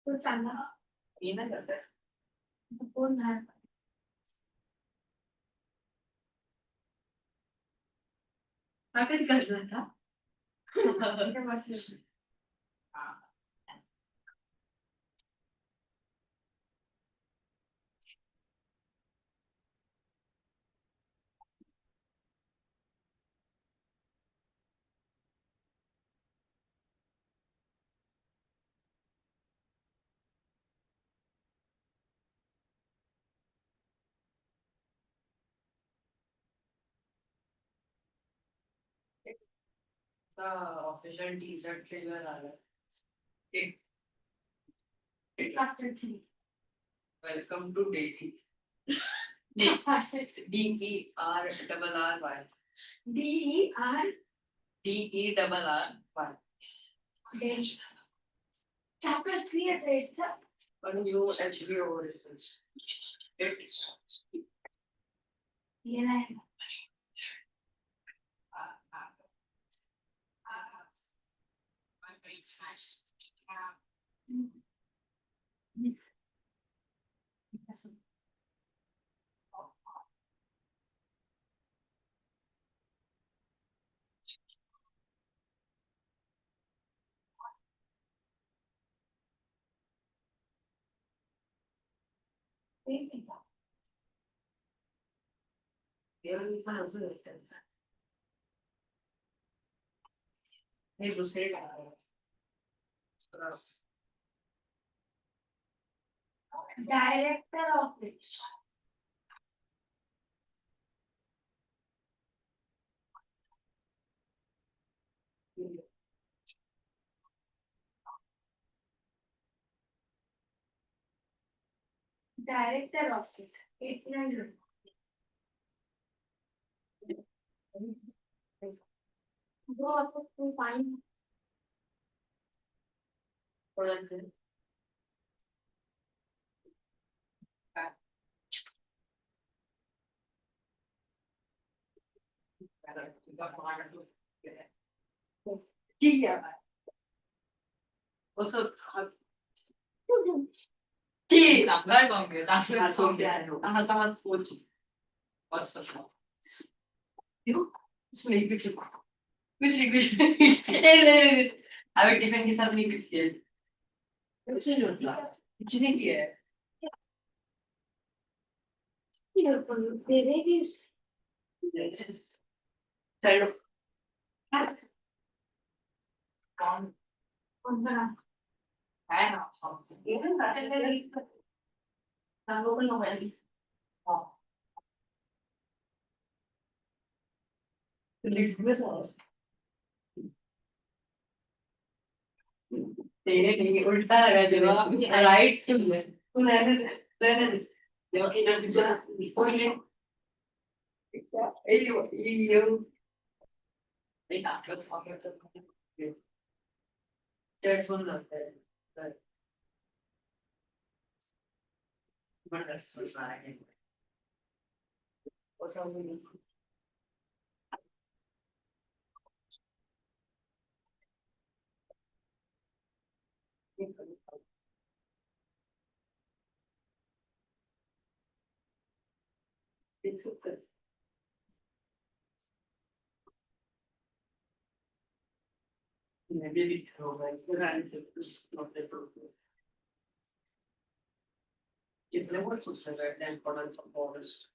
कुछ सांगा ये ना करते कोण झाड हा कधी करणार था इथे बसले ऑफिशियल टीजर ट्रेलर आला welcome to daily DERRRY DERRRY chapter 3 it's a new HBO original. yeah हे दूसरे director of it director of it it's not good go office to find What's up? Tea, that's on good. That's on good. I'm not food. What's the problem? You? Sleep with you. कुछ नहीं अभी tiffin के साथ नहीं कुछ किया कुछ नहीं किया है तेरे भी चलो कौन सा है ना सब ये ना हम लोग ना वाली हां लिख में तो तेरे नहीं उल्टा लगा जवाब राइट टू तू रहने जब इधर से चला कोई ले ये नहीं आप लोग फॉलो करते हैं फोन लगता है बड़ा सस्ता है और सब it's okay. Maybe we can like not the purpose. It's never to say that then for the forest.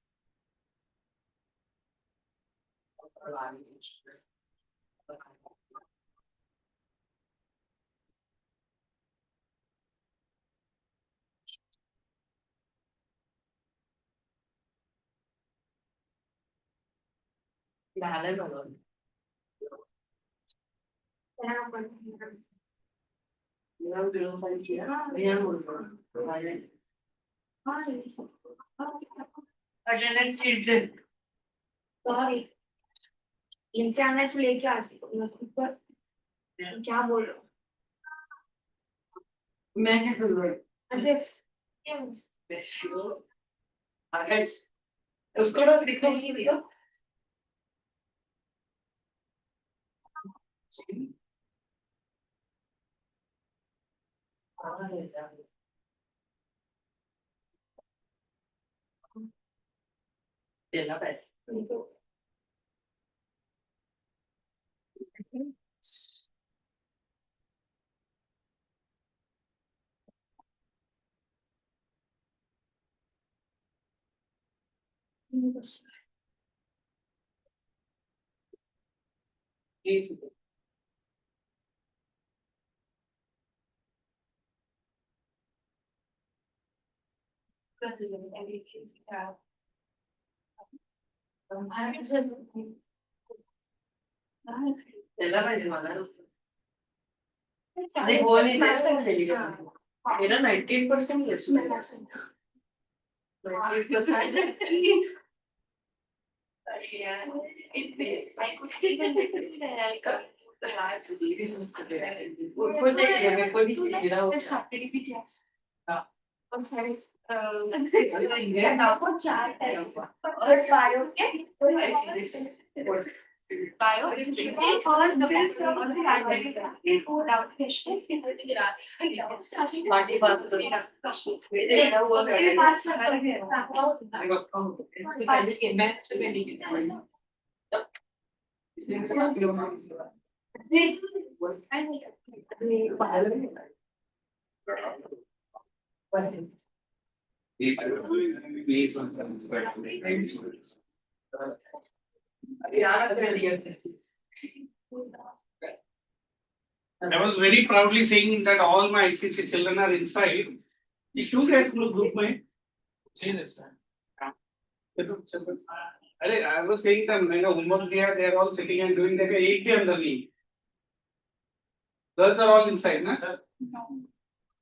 Dale valor. Não deu para tirar, nem a luz. Sorry internet लेके आती ऊपर क्या बोल रहा हूँ मैं क्या कर रहा अरे हूँ उसको ना दिखाओ दिखाओ Della pelle. Della pelle magari. Dei buoni test era 19% yes. I could even I was very proudly saying that all my ICSE children are inside. If you guys group में अरे I was saying that मैंने homework दिया, they are all sitting and doing that. एक भी अंदर नहीं. Girls are all inside, ना?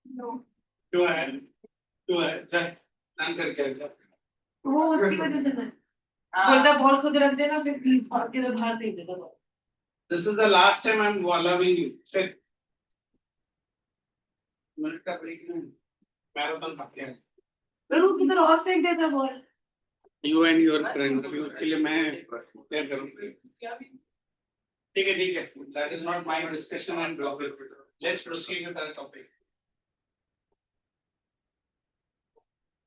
No. क्यों है? जा नाम करके आ. वो उसकी वजह से ना बंदा बॉल खुद रख देना फिर भाग के बाहर फेंक देगा. This is the last time I'm allowing you. Sit. Minute का ब्रेक नहीं. मैराथन भाग गया. फिर वो किधर और फेंक देता ball. You and your friend. उसके लिए मैं क्या करूँ? ठीक है. That is not my discussion and topic. Let's proceed with our topic.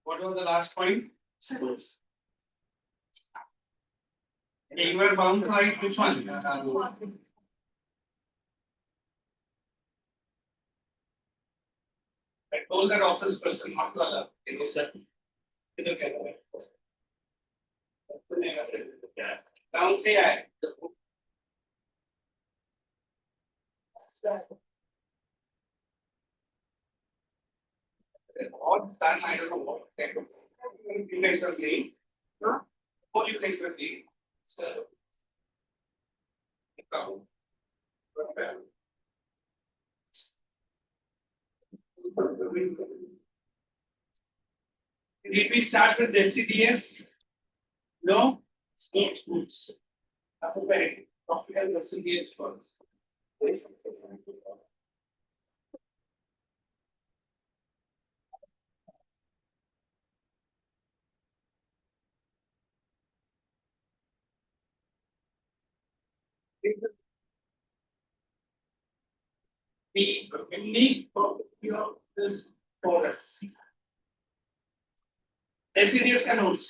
What was the last point? Suppose. You were bound to write which one? I told that office person not to allow. It was that. Down say I. All time I don't know what. You guys were saying. All you guys were saying. So. Did we start with the CDS? No? Sports foods. Very topical the CDS first. We need this forest. SCDS can hold.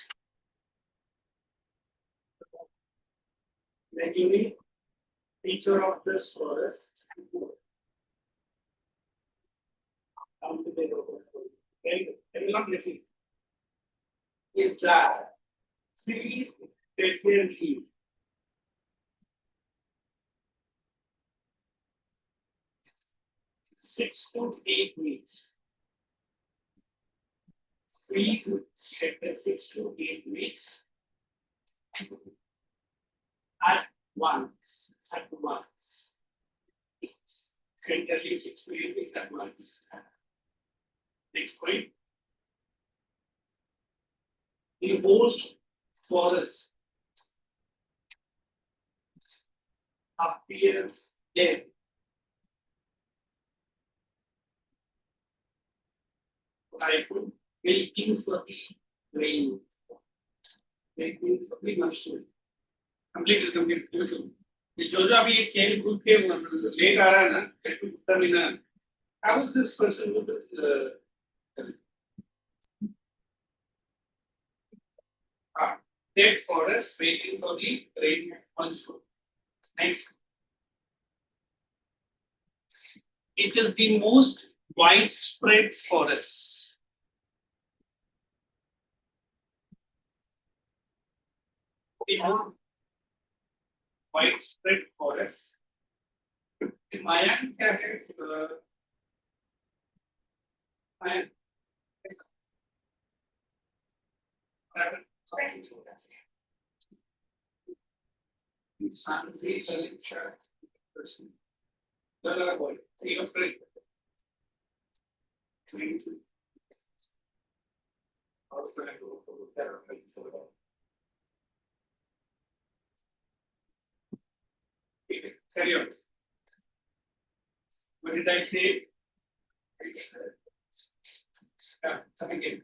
The unique feature of this forest is that trees definitely 6 to 8 weeks. 6 to 8 weeks. At once. Centrally 6 to 8 weeks at once. Next point. The whole forest appears dead. Waiting for the rain. Waiting for the monsoon. Complete. जो अभी ये खेल कूद के late आ रहा है ना, How is this person dead forest waiting for the rain monsoon? Next. It is the most widespread forest. Widespread forest. Mayan क्या है? Mayan. इंसान से person. That's what I call it. So you're afraid. Carry on. What did I say? Come again.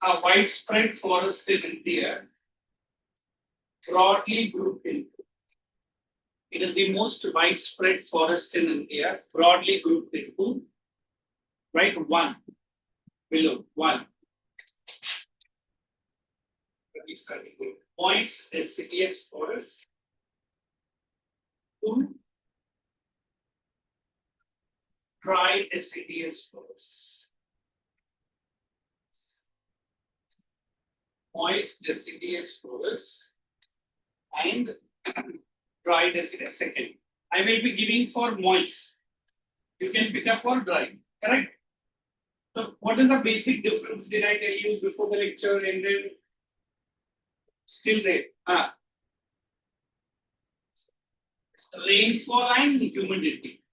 A widespread forest in India, broadly grouped into. It is the most widespread forest in India, broadly grouped into, right? One, below, one. Moist deciduous forest. Two, dry deciduous forest. Moist deciduous forest and dry deciduous. Second, I will be giving for moist. You can pick up for dry, correct? So, what is the basic difference? Did I tell you before the lecture ended? Still there. Rainfall and humidity.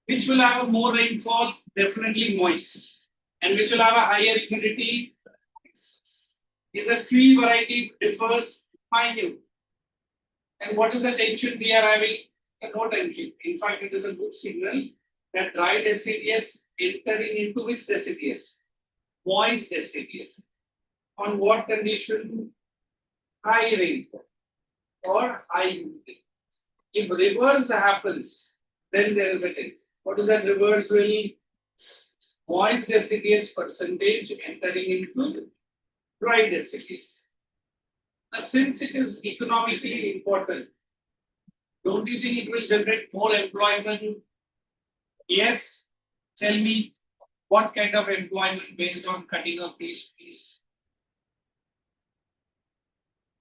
Which will have a more rainfall? Definitely moist. And which will have a higher humidity? Is a tree variety differs minute. And what is the tension we are having? No tension. In fact, it is a good signal that dry deciduous entering into which deciduous? Moist deciduous. On what condition? High rainfall or high humidity. If reverse happens, then there is a tension. What is that reverse will? Moist deciduous percentage entering into dry deciduous. Now, since it is economically important, don't you think it will generate more employment? Yes. Tell me what kind of employment based on cutting of these trees?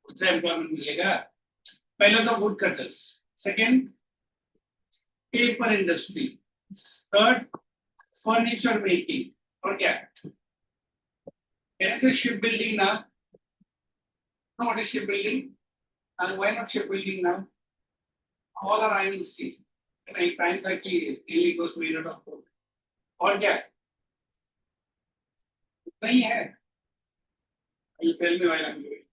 What's the employment milega? Pehla to wood cutters. Second, paper industry. Third, furniture making. Or क्या? Can I say shipbuilding now? No, what is shipbuilding? And why not shipbuilding now? All are iron steel. And I find that it was made out of wood. और क्या? नहीं है. You tell me why I'm doing.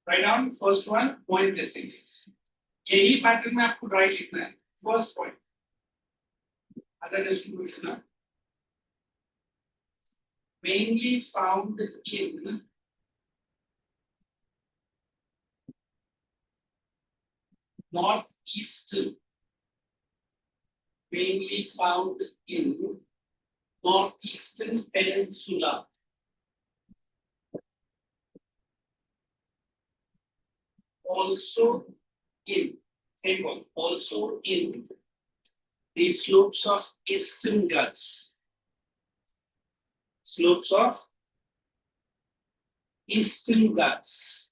Write down first one, point deciduous. यही pattern में आपको dry लिखना है. First point. Other distribution. Mainly found in northeastern. Mainly found in northeastern peninsula. Also in, same one, also in the slopes of eastern Ghats. Slopes of eastern Ghats.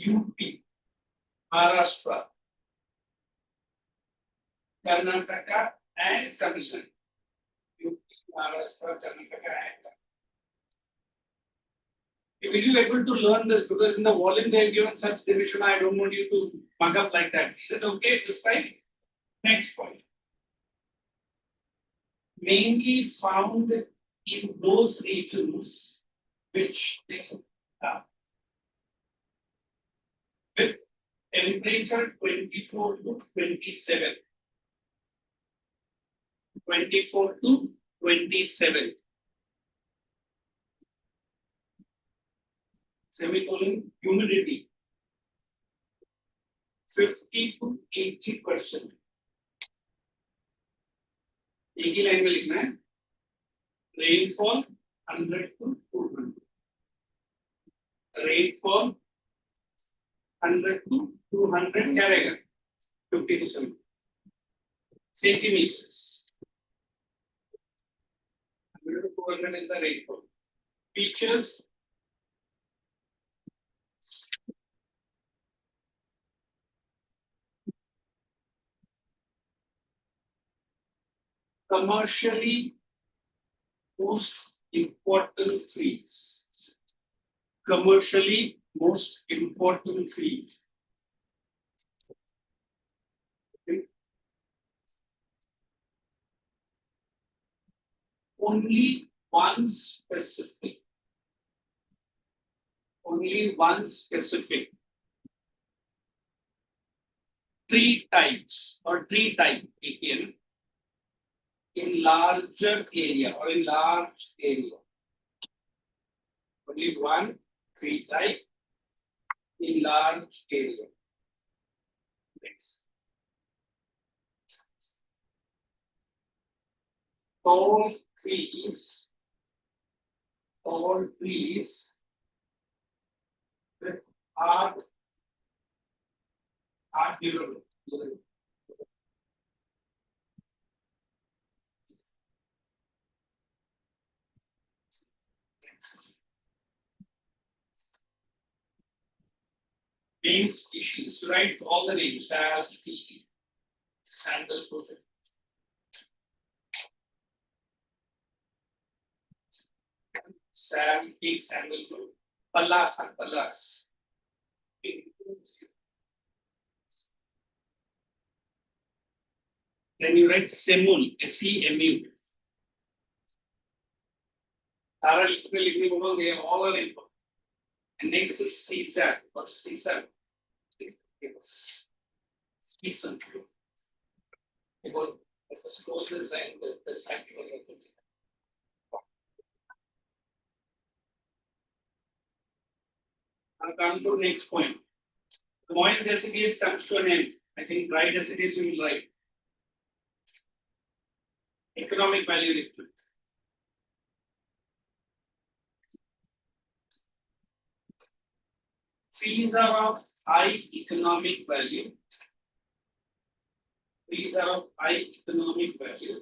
UP, Maharashtra, Karnataka, and Tamil Nadu. UP, Maharashtra, Karnataka, and Tamil Nadu. Will you able to learn this? Because in the volume they have given such division, I don't want you to mug up like that. Is it okay this time? Next point. Mainly found in those regions which with temperature 24 to 27. 24 to 27. semicolon, humidity 50 to 80%. एक ही line में लिखना है, rainfall 100 to 200, rainfall 100 to 200 क्या रहेगा 50 to 70 centimeters. 100 to 200 is the rainfall. Features commercially most important trees. Commercially most important trees. Only one specific tree types or tree type again in larger area or in large area. Only one tree type in large area. Next. Tall trees with are durable. Next. Main species, write all the names, sal, tea, sandalwood. Sal, tea, sandalwood. Pallas. Then you write semul, SEMU. Tara likhne ko they all are important. And next is CSAT. What's CSAT? Season. Because the disclosures and the stacking of everything. I'll come to the next point. The moist deciduous comes to an end. I think dry deciduous you will write. Economic value liquid. Trees are of high economic value. Trees are of high economic value.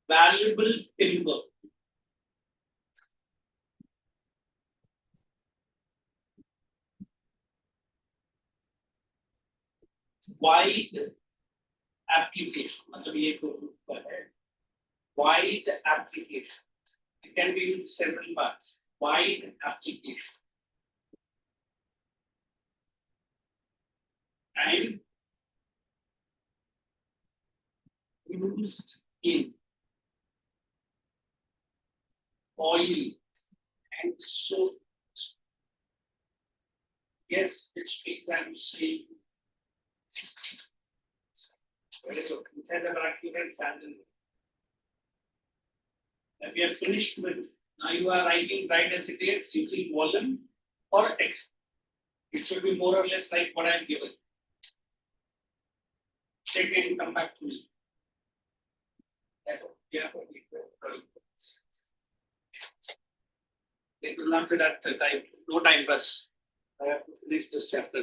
Valuable timber. Wide application. मतलब ये तो है. Wide application. It can be used several parts. Wide application. And used in oil and soap. Yes, which means I'm saying very good. Inside the bracket and sandal. And we are finished with now you are writing dry deciduous using volume or text. It should be more or less like what I have given. Check it and come back to me. Yeah. It will not be that time, no time pass. I have to finish this chapter.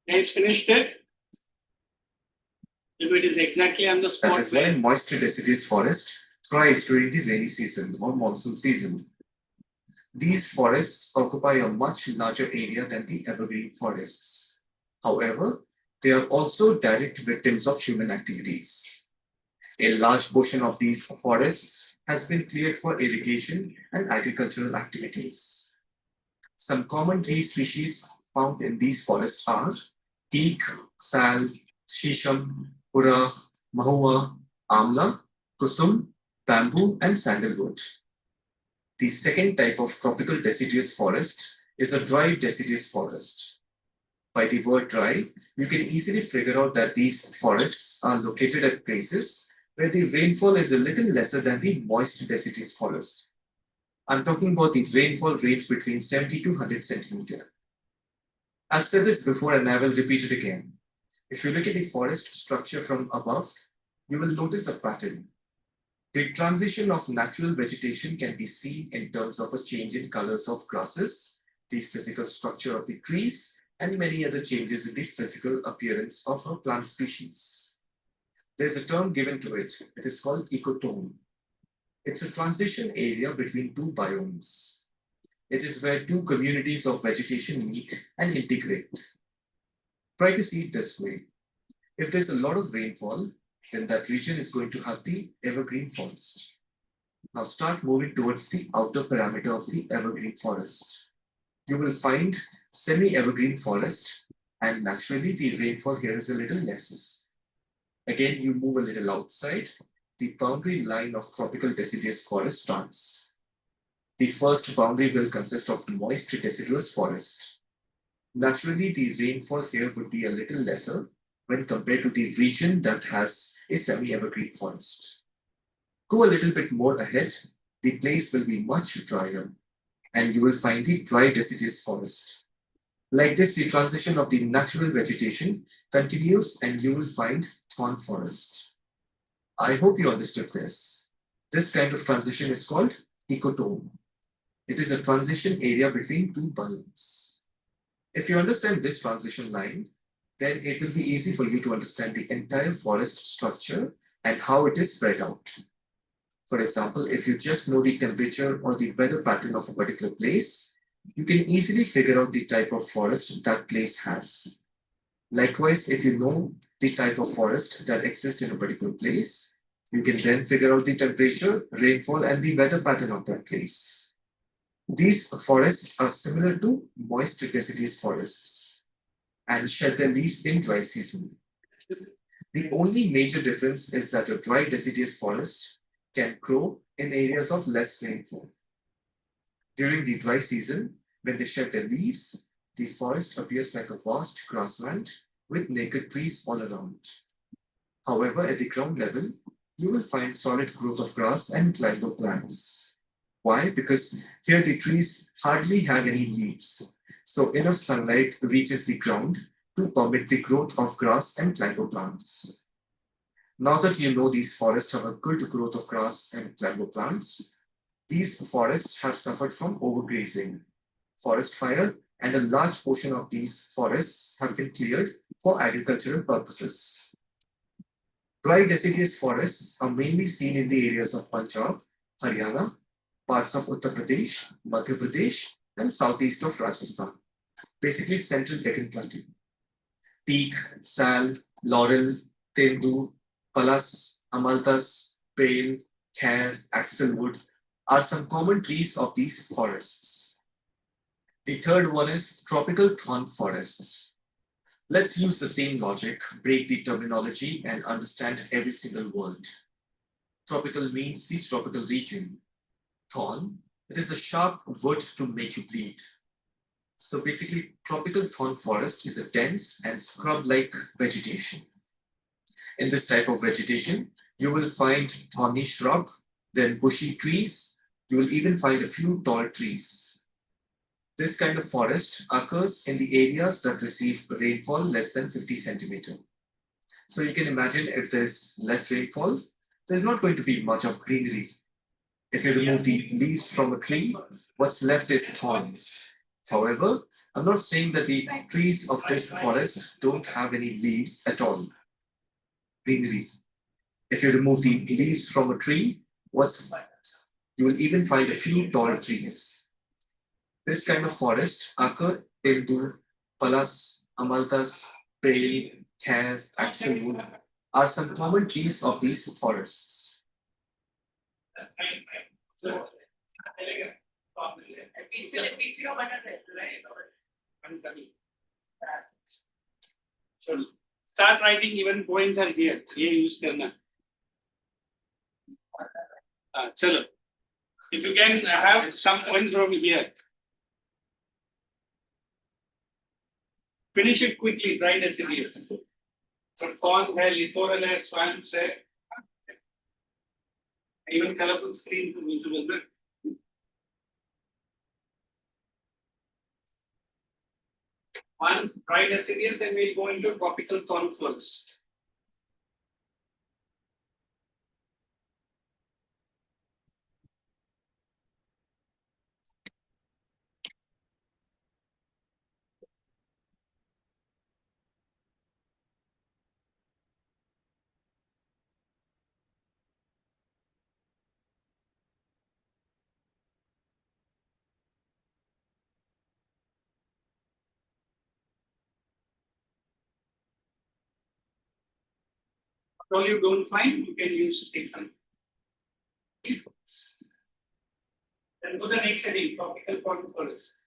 Guys, finished it? If it is exactly on the That spot, is why moist deciduous forest thrives during the rainy season or monsoon season. These forests occupy a much larger area than the evergreen forests. However, they are also direct victims of human activities. A large portion of these forests has been cleared for irrigation and agricultural activities. Some common tree species found in these forests are teak, sal, shisham, pura, mahua, amla, kusum, bamboo, and sandalwood. The second type of tropical deciduous forest is a dry deciduous forest. By the word dry, you can easily figure out that these forests are located at places where the rainfall is a little lesser than the moist deciduous forest. I'm talking about the rainfall range between 70 to 100 centimeter. I've said this before and I will repeat it again. If you look at the forest structure from above, you will notice a pattern. The transition of natural vegetation can be seen in terms of a change in colors of grasses, the physical structure of the trees, and many other changes in the physical appearance of a plant species. There's a term given to it. It is called ecotone. It's a transition area between two biomes. It is where two communities of vegetation meet and integrate. Try to see it this way. If there's a lot of rainfall, then that region is going to have the evergreen forest. Now start moving towards the outer parameter of the evergreen forest. You will find semi-evergreen forest, and naturally the rainfall here is a little less. Again, you move a little outside, the boundary line of tropical deciduous forest starts. The first boundary will consist of moist deciduous forest. Naturally, the rainfall here would be a little lesser when compared to the region that has a semi-evergreen forest. Go a little bit more ahead, the place will be much drier, and you will find the dry deciduous forest. Like this, the transition of the natural vegetation continues and you will find thorn forest. I hope you understood this. This kind of transition is called ecotone. It is a transition area between two biomes. If you understand this transition line, then it will be easy for you to understand the entire forest structure and how it is spread out. For example, if you just know the temperature or the weather pattern of a particular place, you can easily figure out the type of forest that place has. Likewise, if you know the type of forest that exists in a particular place, you can then figure out the temperature, rainfall, and the weather pattern of that place. These forests are similar to moist deciduous forests and shed their leaves in dry season. The only major difference is that a dry deciduous forest can grow in areas of less rainfall. During the dry season, when they shed their leaves, the forest appears like a vast grassland with naked trees all around. However, at the ground level, you will find solid growth of grass and climber plants. Why? Because here the trees hardly have any leaves, so enough sunlight reaches the ground to permit the growth of grass and climber plants. Now that you know these forests have a good growth of grass and climber plants, these forests have suffered from overgrazing, forest fire, and a large portion of these forests have been cleared for agricultural purposes. Dry deciduous forests are mainly seen in the areas of Punjab, Haryana, parts of Uttar Pradesh, Madhya Pradesh, and southeast of Rajasthan, basically central Deccan Plateau. Teak, sal, laurel, tendu, palas, amalthus, pale, kher, axlewood are some common trees of these forests. The third one is tropical thorn forests. Let's use the same logic, break the terminology, and understand every single word. Tropical means the tropical region. Thorn, it is a sharp wood to make you bleed. So basically, tropical thorn forest is a dense and scrub-like vegetation. In this type of vegetation, you will find thorny shrub, then bushy trees. You will even find a few tall trees. This kind of forest occurs in the areas that receive rainfall less than 50 centimeter. So you can imagine if there's less rainfall, there's not going to be much of greenery. If you remove the leaves from a tree, what's left is thorns. However, I'm not saying that the trees of this forest don't have any leaves at all. Greenery. If you remove the leaves from a tree, what's left? You will even find a few tall trees. This kind of forest occur in the Palas, Amalthus, Pale, Kher, Axlewood are some common trees of these forests. That's fine. So, so start writing, even points are here. ये use करना. चलो. If you can have some points from here. Finish it quickly, write as it is. So pond है, littoral है, swamps है. Even colorful screens are visible. ना? Once write as it is, then we'll go into tropical thorn forest. All you don't find, you can use example. Then go to the next heading, tropical thorn forest.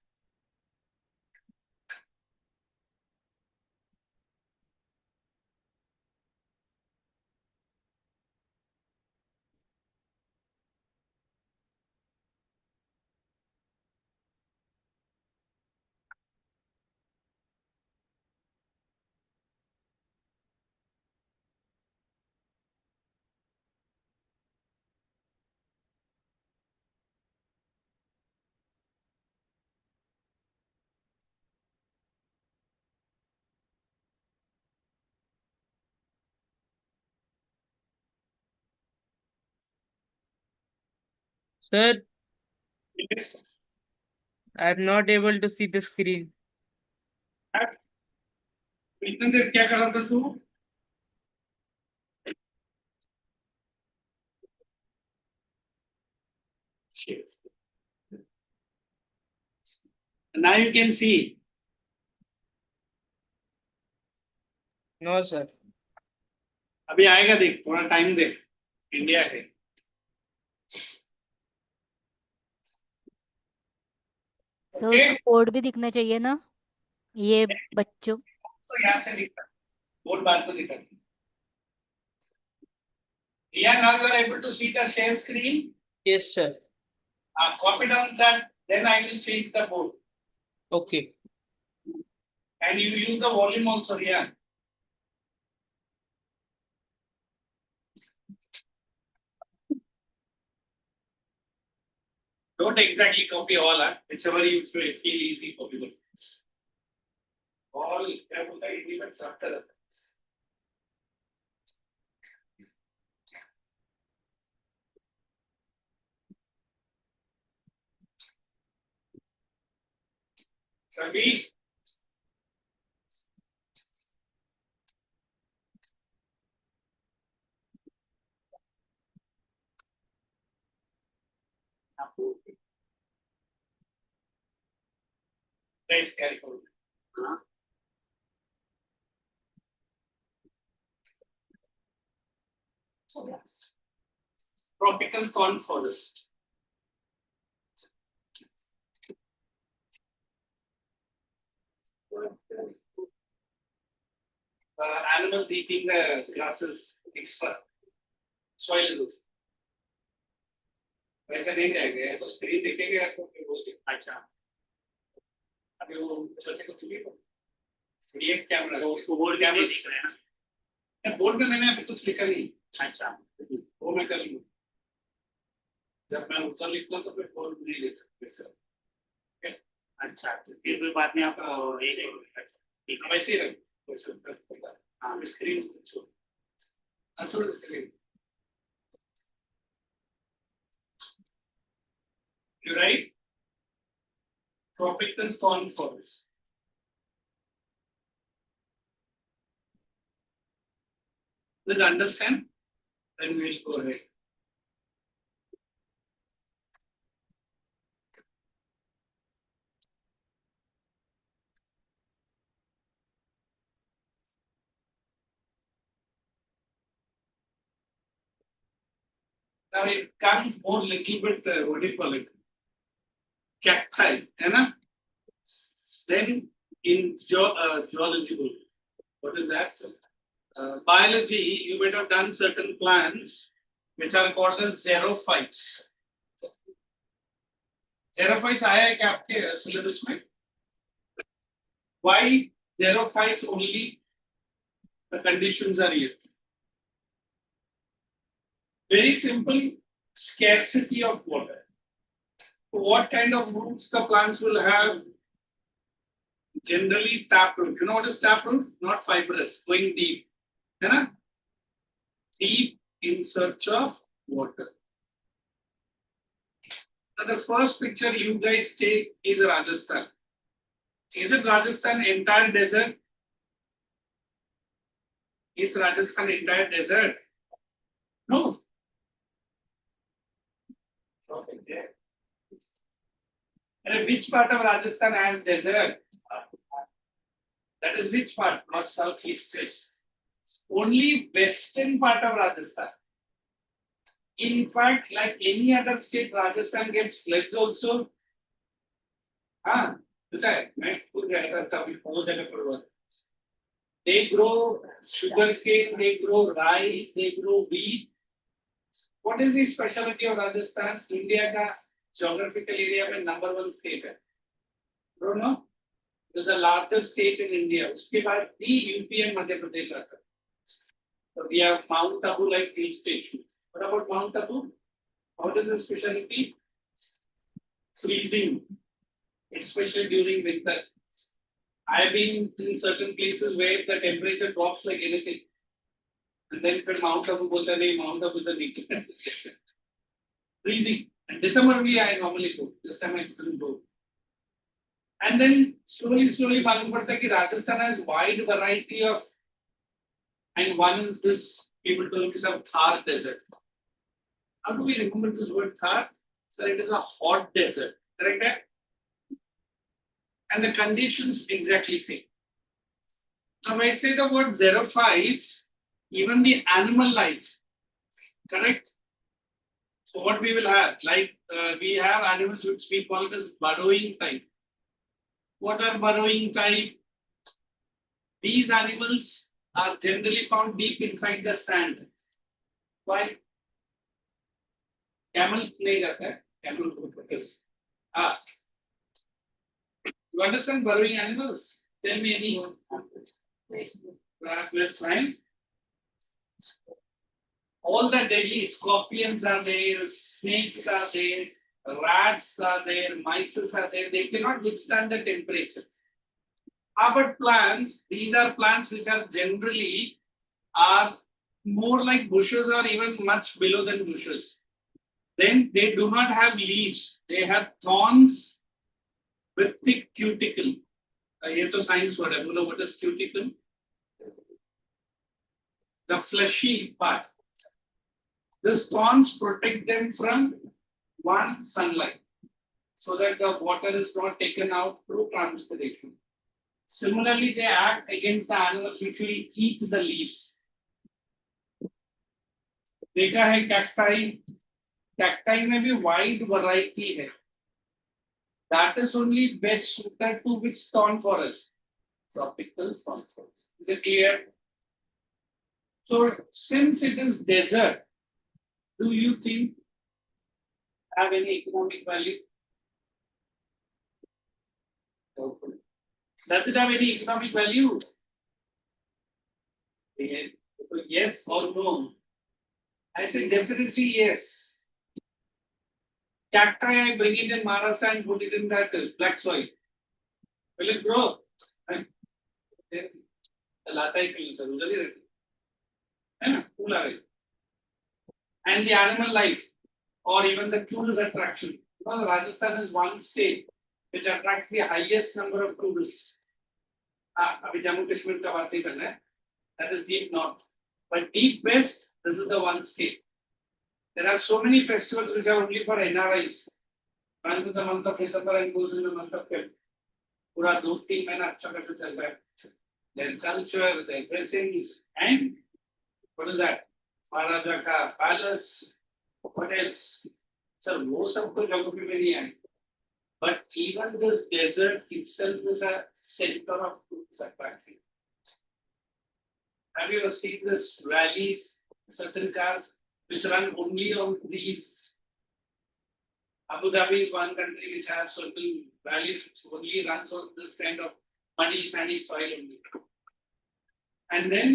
Sir, Yes. I'm not able to see the screen. इतने देर क्या कर रहा था तू? Now you can see. No, sir. अभी आएगा देख, थोड़ा टाइम दे. इंडिया है. सर उसका कोड भी दिखना चाहिए ना ये बच्चों. तो यहाँ से दिखता. बोर्ड बार को दिखा. Yeah, now you are able to see the share screen. Yes, sir. Copy down that, then I will change the board. Okay. And you use the volume also here. Don't exactly copy all, whichever you feel easy copy. All elements after that. Sabi. Nice careful. So that's tropical thorn forest. Animals eating the grasses extra. Soil is. वैसे नहीं जाएंगे तो screen दिखेंगे आपको फिर वो अच्छा अभी वो सोचे को तुम्हें ये कैमरा तो उसको बोर्ड कैमरा दिख रहा है ना बोर्ड में मैंने अभी कुछ लिखा नहीं अच्छा वो मैं कर लूँ जब मैं उत्तर लिखूँ तो फिर बोर्ड नहीं लिखा वैसे अच्छा तो फिर बाद में आप ये वैसे ही रख Screen. That's what it's saying. You right? Tropical thorn forest. Please understand? Then we'll go ahead. Now it comes more little bit, what do you call it? Cacti, है? Then in geology, what is that? Biology, you might have done certain plants which are called as xerophytes. Xerophytes आया है क्या आपके syllabus में? Why xerophytes only? The conditions are here. Very simple, scarcity of water. What kind of roots the plants will have? Generally taproot. You know what is taproot? Not fibrous, going deep. है? Deep in search of water. Now the first picture you guys take is Rajasthan. Is it Rajasthan entire desert? Is Rajasthan entire desert? No. Okay. And which part of Rajasthan has desert? That is which part? North, south, east, west. Only western part of Rajasthan. In fact, like any other state, Rajasthan gets floods also. They grow sugarcane, they grow rice, they grow wheat. What is the specialty of Rajasthan? India का geographical area में number one state है. Don't know? It is the largest state in India. उसके बाद भी UP and Madhya Pradesh आता है. So we have Mount Abu like hill station. What about Mount Abu? What is the specialty? Freezing, especially during winter. I have been in certain places where the temperature drops like anything. And then said Mount Abu बोलता नहीं, Mount Abu तो नहीं. Freezing. And December only I normally go. This time I couldn't go. And then slowly मालूम पड़ता है कि Rajasthan has wide variety of, and one is this, people told me some Thar desert. How do we remember this word Thar? So it is a hot desert, correct? And the conditions exactly same. Now when I say the word xerophytes, even the animal life, correct? So what we will have, like we have animals which we call it as burrowing type. What are burrowing type? These animals are generally found deep inside the sand. Why? Camel नहीं जाता है. Camel को you understand burrowing animals? Tell me any. That's fine. All the deadly scorpions are there, snakes are there, rats are there, mice are there. They cannot withstand the temperature. But plants, these are plants which are generally are more like bushes or even much below than bushes. Then they do not have leaves. They have thorns with thick cuticle. Here to science word. What is cuticle? The fleshy part. These thorns protect them from one sunlight, so that the water is not taken out through transpiration. Similarly, they act against the animals which will eat the leaves. देखा है cacti. Cacti में भी wide variety है. That is only best suited to which thorn forest? Tropical thorn forest. Is it clear? So since it is desert, do you think have any economic value? Does it have any economic value? Yes or no? I say definitely yes. Cacti, I bring it in Maharashtra and put it in that black soil. Will it grow? The लाता ही क्यों sir उधर ही रहती है ना फूल आ गई and the animal life or even the tourist attraction because Rajasthan is one state which attracts the highest number of tourists अभी जम्मू कश्मीर का बात नहीं करना है that is deep north but deep west this is the one state there are so many festivals which are only for NRIs runs in the month of December and goes in the month of February पूरा 2-3 महीना अच्छा खासा चल रहा है their culture their dressings and what is that महाराजा का palace what else sir वो सब तो geography में नहीं है but even this desert itself is a center of tourist attraction have you ever seen this rallies certain cars which run only on these Abu Dhabi is one country which has certain rallies which only runs on this kind of muddy sandy soil only and then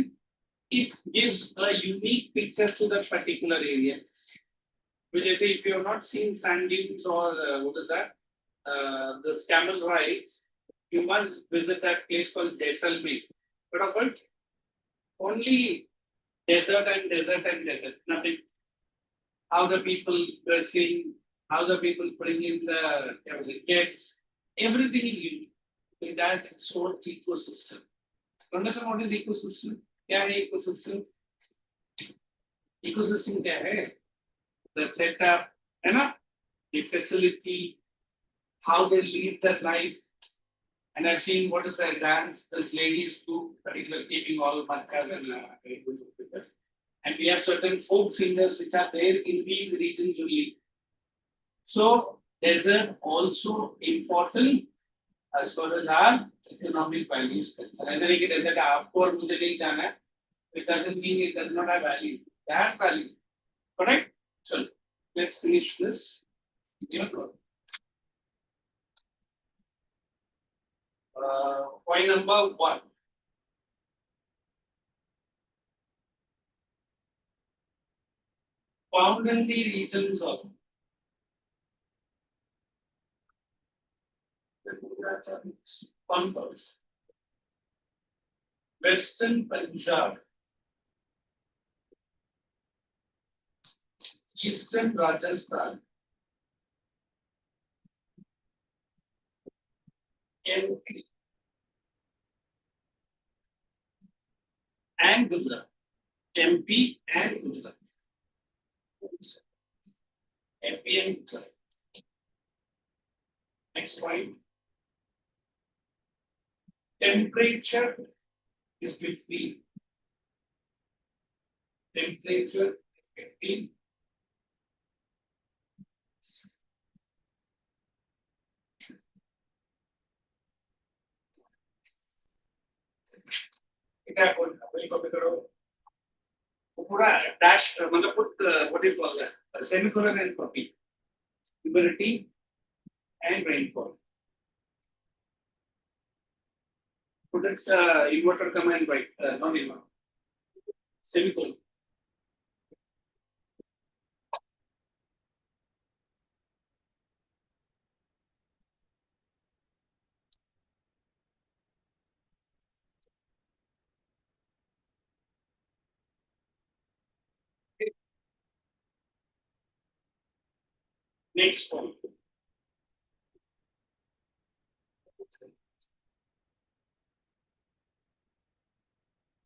it gives a unique picture to that particular area. Which I say, if you have not seen sand dunes or what is that, the camel rides, you must visit that place called Jaisalmer. But of it, only desert and desert and desert, nothing. How the people dressing, how the people putting in the guests, everything is unique. It has its own ecosystem. Understand what is ecosystem? क्या है ecosystem ecosystem क्या है the setup है ना the facility how they lead their life and I've seen what is the dance these ladies do particularly keeping all markers and we have certain folk singers which are there in these regions only so desert also important as far as our economic values concerned. ऐसा नहीं कि desert आपको और मुझे नहीं जाना है, it doesn't mean it does not have value. It has value, correct? So let's finish this. Point number 1. Found in the regions of Pampers, Western Punjab, Eastern Rajasthan, MP, and Gujarat. MP and Gujarat. MP and Gujarat. Next point. Temperature is between क्या कोई copy करो वो पूरा dash मतलब put what do you call that semicolon and copy humidity and rainfall put it inverted comma and right not inverted semicolon next point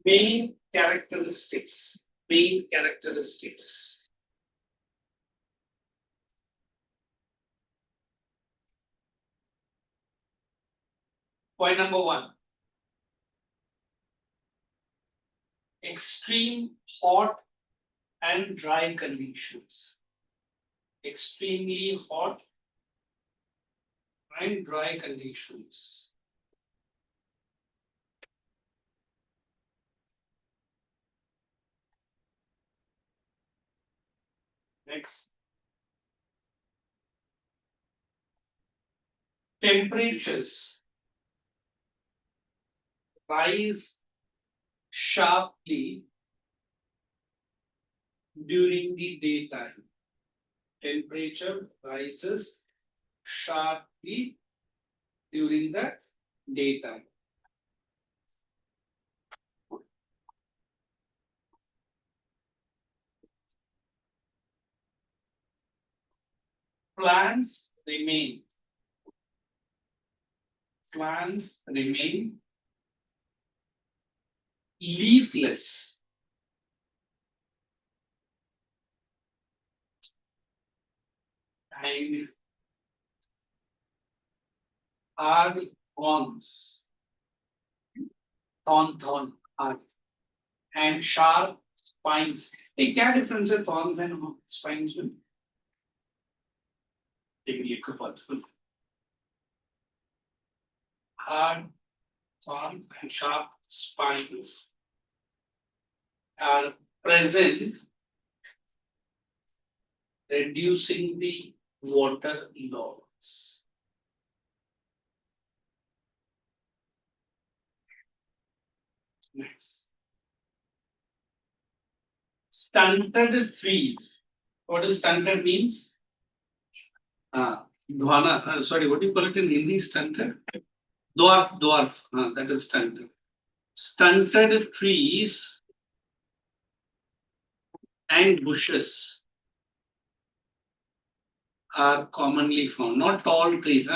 main characteristics point number 1 extreme hot and dry conditions extremely hot and dry conditions next temperatures rise sharply during the daytime. Temperature rises sharply during the daytime. plants remain leafless and are thorns, thorn, are and sharp spines. एक क्या difference है thorns and spines में? देखिए एक बात hard thorns and sharp spines are present, reducing the water loss. Next. Stunted trees. What does stunted means? Dhwana, sorry, what do you call it in Hindi? Stunted? Dwarf, that is stunted. Stunted trees and bushes are commonly found, not tall trees.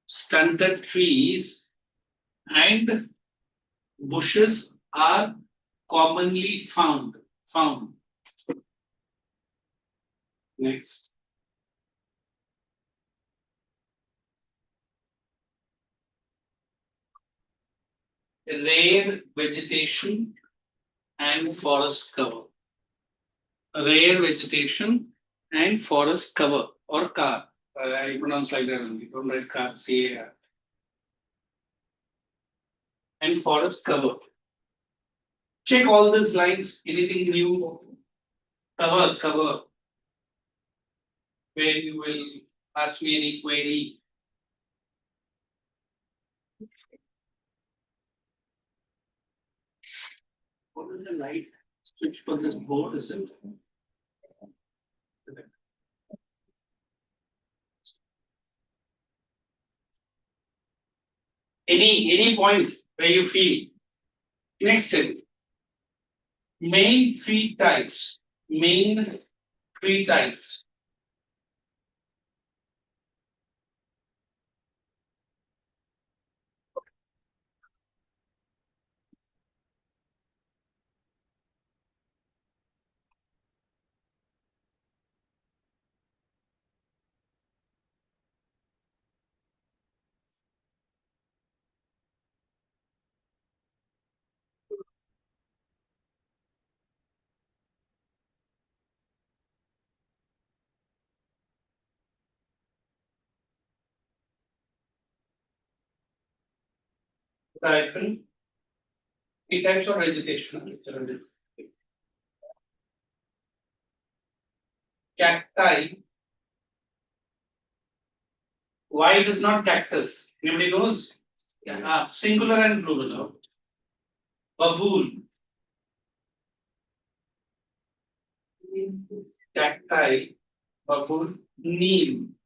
Stunted trees and bushes are commonly found. Next. Rare vegetation and forest cover. Rare vegetation and forest cover or car. I pronounce like that only. Don't write car, C-A-R. And forest cover. Check all these lines. Anything new? Cover. Where you will ask me any query. What is the light switch for this board? Is it? Any point where you feel. Next step. Main tree types. Three types of vegetation. Cacti. Why it is not cactus? Anybody knows? Singular and plural. Baboon. Cacti. Baboon. Neem.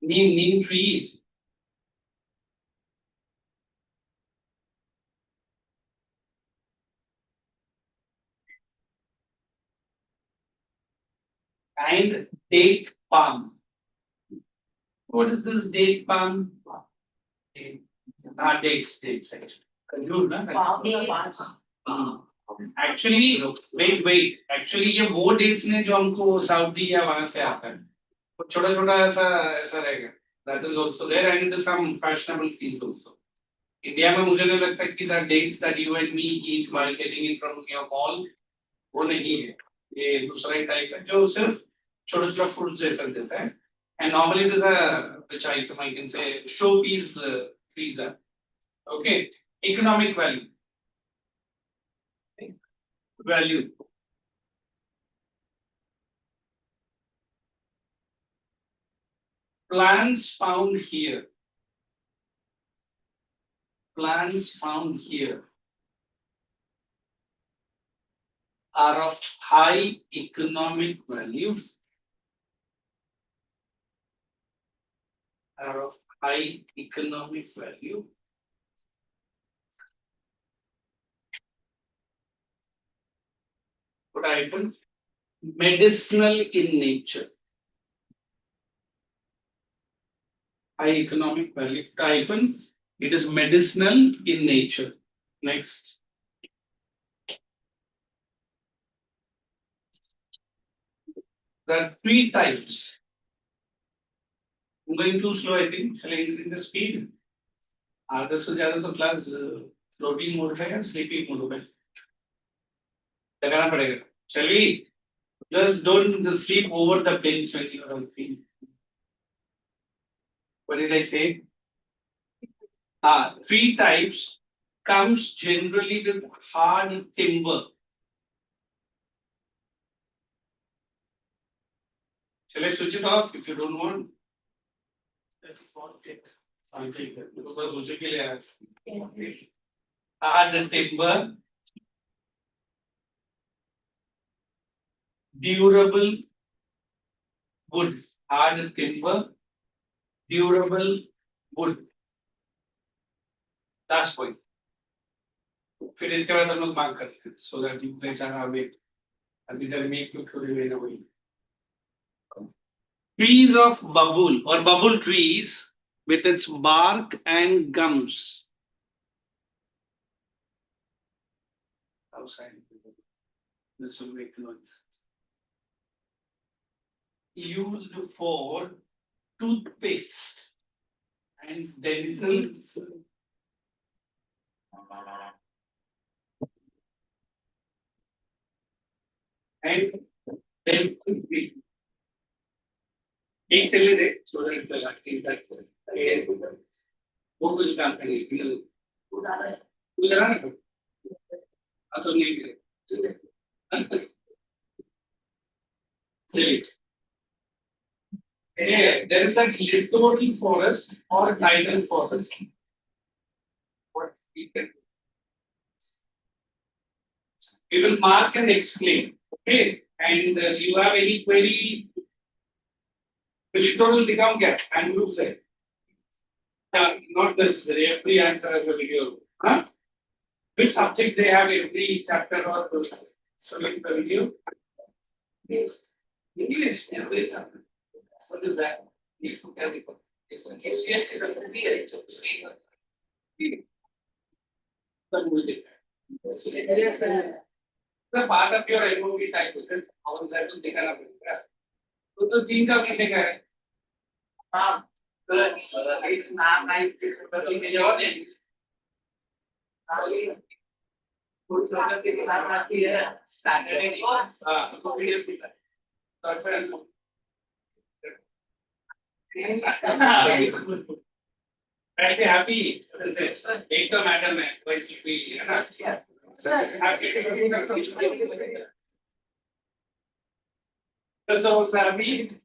Neem trees. And date palm. What is this date palm? Dates actually. Khajur, na? Actually, wait. Actually, ये वो dates ने जो हमको Saudi या वहाँ से आता है. वो छोटा ऐसा रहेगा. That is also there and it is some fashionable things also. India में मुझे नहीं लगता कि the dates that you and me eat while getting it from your mall वो नहीं है. ये दूसरा ही type है जो सिर्फ छोटा fruits जैसा देता है. And normally it is which item I can say showpiece trees are. Okay, economic value. Plants found here are of high economic value. What item? medicinal in nature. High economic value. Hyphen, it is medicinal in nature. Next. There are 3 types. I'm going too slow, I think. Shall I increase the speed? आधे से ज्यादा तो class floating mode पे है, sleeping mode पे लगाना पड़ेगा. Shall we? Just don't sleep over the bench when you are working. What did I say? 3 types comes generally with hard timber. Shall I switch it off if you don't want? Yes, I'll take it. Because मुझे के लिए है. Hard timber, durable wood. Hard timber, durable wood. Last point. फिर इसके बाद हम लोग mark करते हैं, so that you guys are awake and we can make you to remain awake. Trees of bubble or bubble trees with its bark and gums. Outside. This will make noise. Used for toothpaste and dentals. And dental treatment. एक चले दे student लगा के वो कुछ काम करेंगे उधर आना तो नहीं मिले चलिए there is that littoral forest or tidal forest. What we can we will mark and explain, okay, and you have any query. Littoral become क्या? And group say. Not necessary. Every answer has a video. Huh? Which subject they have every chapter or select the video? Yes. English. English. What is that? Yes. The part of your MOV type is it? How is that to take care of it? तो 3-4 महीने का है. हाँ. एक नाम है बदल के जवाब दे. कुछ लोगों के नाम आती है सैटरडे को. हाँ. तो वीडियो सीखा. तो अच्छा है. बैठ के हैप्पी. एक तो मैडम है. वैसे भी है ना. Girls are also happy.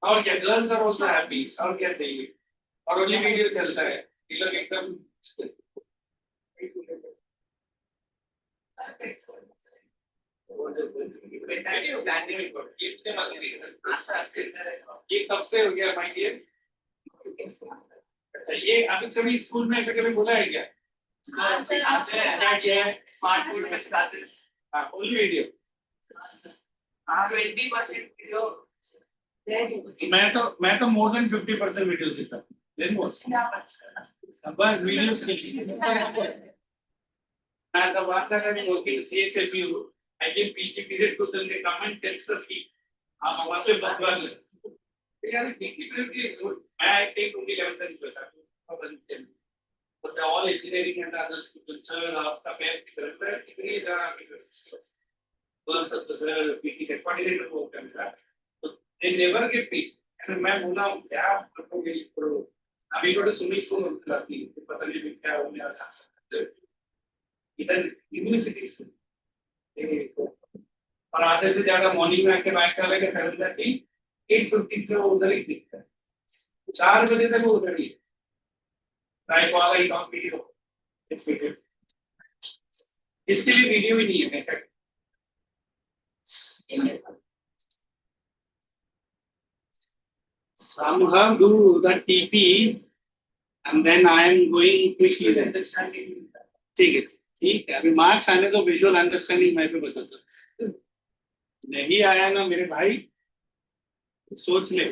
और क्या girls are also happy. और क्या चाहिए? और only video चलता है. ये लोग एकदम ये कब से हो गया my dear? अच्छा ये अभी कभी स्कूल में ऐसे कभी बोला है क्या? क्या किया है? स्मार्ट बोर्ड में सिखाते हैं. हाँ only video. 20% मैं तो more than 50% वीडियोस देखता हूँ. Then what? बस वीडियोस नहीं. मैं तो बात कर रहा हूँ कि CSFU I give PG period to them. They come and test the fee. आप वहाँ पे बदला ले. यार PG period is good. I take only 11 cents better. But all engineering and other students are after paying the degrees are girls of the PT get coordinator work and that. So they never get paid. And मैं बोला हूँ क्या आपको ये करो. अभी तो सुमित को मिलती है. पता नहीं क्या हो गया. इधर यूनिवर्सिटीज और आधे से ज्यादा मॉर्निंग में आके बाइक चला के 7:30 8:50 से उधर ही दिखता है. 4 बजे तक वो उधर ही राइट वाला ही काम वीडियो. इसके लिए वीडियो ही नहीं है. Somehow do the TP and then I am going quickly the understanding. ठीक है. अभी मार्क्स आने तो विजुअल अंडरस्टैंडिंग मैं भी बताता हूँ. नहीं आया ना मेरे भाई, सोच ले.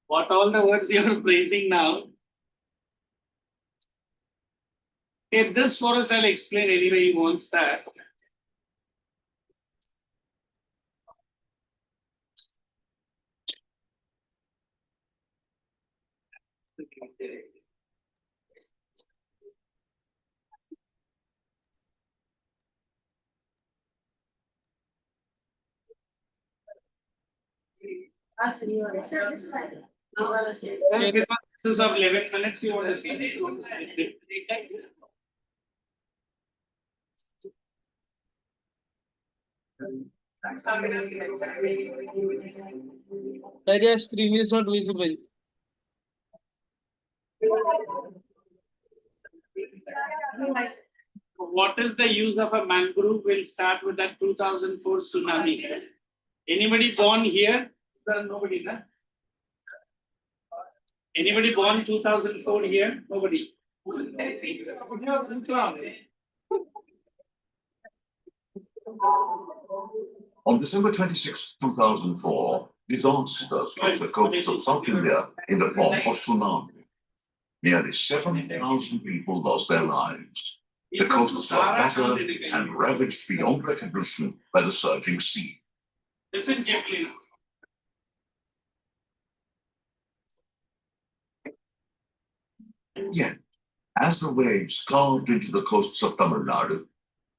What all the words you are praising now? If this forest, I'll explain anyway. He wants that. Then because this is of 11 minutes, you want to see. Sir, your screen is not visible. What is the use of a mangrove? We'll start with that 2004 tsunami. Anybody born here? Nobody, no? Anybody born 2004 here? Nobody. On December 26, 2004, disaster struck the coast of South India in the form of tsunami. Nearly 7,000 people lost their lives. The coasts were battered and ravaged beyond recognition by the surging sea. Listen carefully. Yet, as the waves carved into the coasts of Tamil Nadu,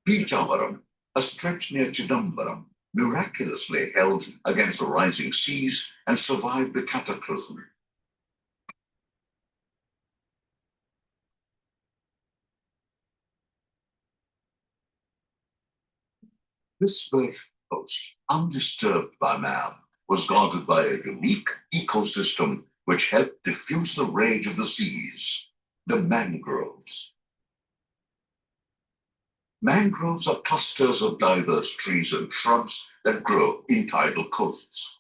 Pichavaram, a stretch near Chidambaram, miraculously held against the rising seas and survived the cataclysm. This virgin coast, undisturbed by man, was guarded by a unique ecosystem which helped diffuse the rage of the seas, the mangroves. Mangroves are clusters of diverse trees and shrubs that grow in tidal coasts.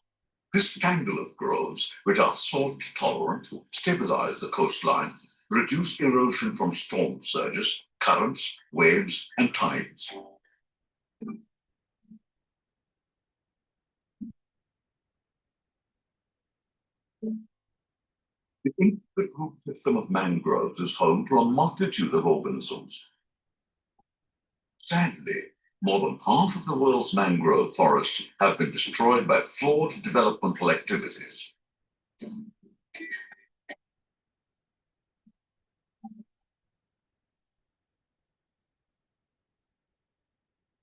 This tangle of groves, which are salt tolerant, stabilize the coastline, reduce erosion from storm surges, currents, waves, and tides. The intricate root system of mangroves is home to a multitude of organisms. Sadly, more than half of the world's mangrove forests have been destroyed by flawed developmental activities.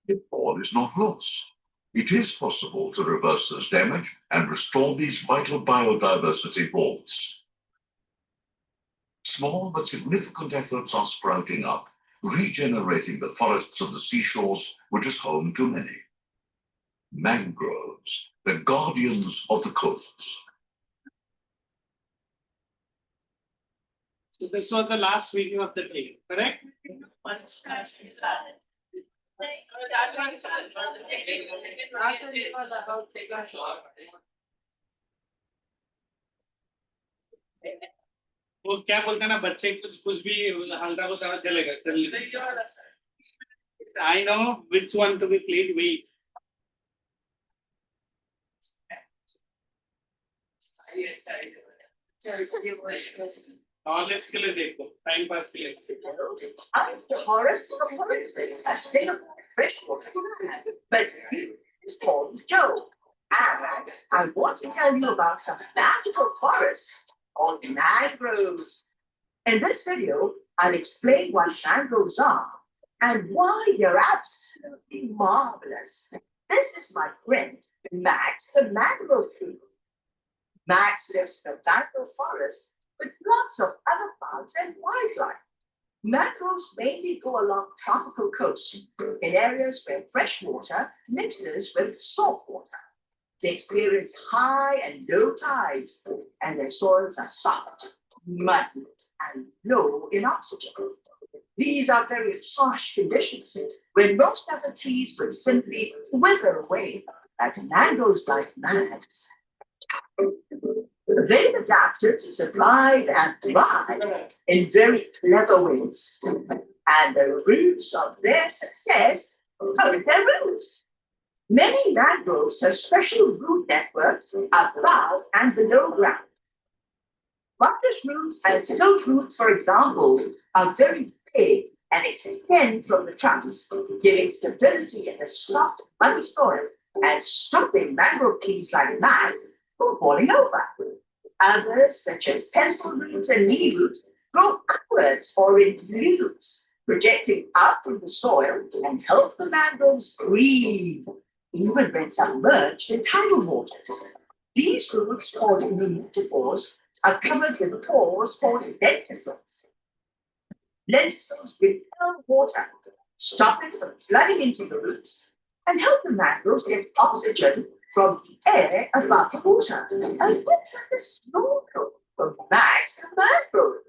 Yet all is not lost. It is possible to reverse this damage and restore these vital biodiversity vaults. Small but significant efforts are sprouting up, regenerating the forests of the seashores, which is home to many. Mangroves, the guardians of the coasts. So this was the last video of the day, correct? वो क्या बोलते हैं ना बच्चे कुछ भी हल्का फुल्का चलेगा चल. I know which one to be played. Wait. Knowledge के लिए देखो, time pass के लिए. I'm KHR26, a Singapore freshwater man, but he is called Joe. And I want to tell you about some magical forests called mangroves. In this video, I'll explain what mangroves are and why they're absolutely marvelous. This is my friend, Max the mangrove tree. Max lives in a mangrove forest with lots of other plants and wildlife. Mangroves mainly go along tropical coasts in areas where fresh water mixes with salt water. They experience high and low tides, and their soils are soft, muddy, and low in oxygen. These are very harsh conditions where most other trees would simply wither away, but mangroves like Max, they've adapted to survive and thrive in very clever ways. And the roots of their success are in their roots. Many mangroves have special root networks above and below ground. Buttress roots and stilt roots, for example, are very big and extend from the trunks, giving stability in the soft, muddy soil and stopping mangrove trees like masts from falling over. Others, such as pencil roots and knee roots, grow upwards or in loops, projecting up from the soil and help the mangroves breathe, even when submerged in tidal waters. These roots, called pneumatophores, are covered with pores called lenticels. Lenticels repel water, stop it from flooding into the roots, and help the mangroves get oxygen from the air above the water. And it's like a snorkel for Max the mangrove.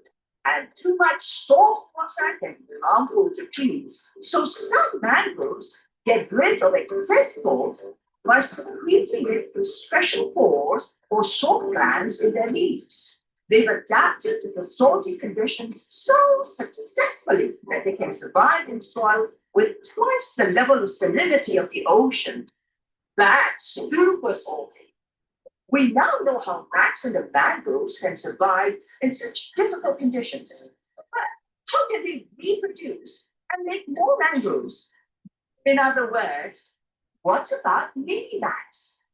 And too much salt water can be harmful to trees. So some mangroves get rid of excess salt by secreting it through special pores or salt glands in their leaves. They've adapted to the salty conditions so successfully that they can survive in soil with twice the level of salinity of the ocean. That's super salty. We now know how Max and the mangroves can survive in such difficult conditions. But how can they reproduce and make more mangroves? In other words, what about mini-Max?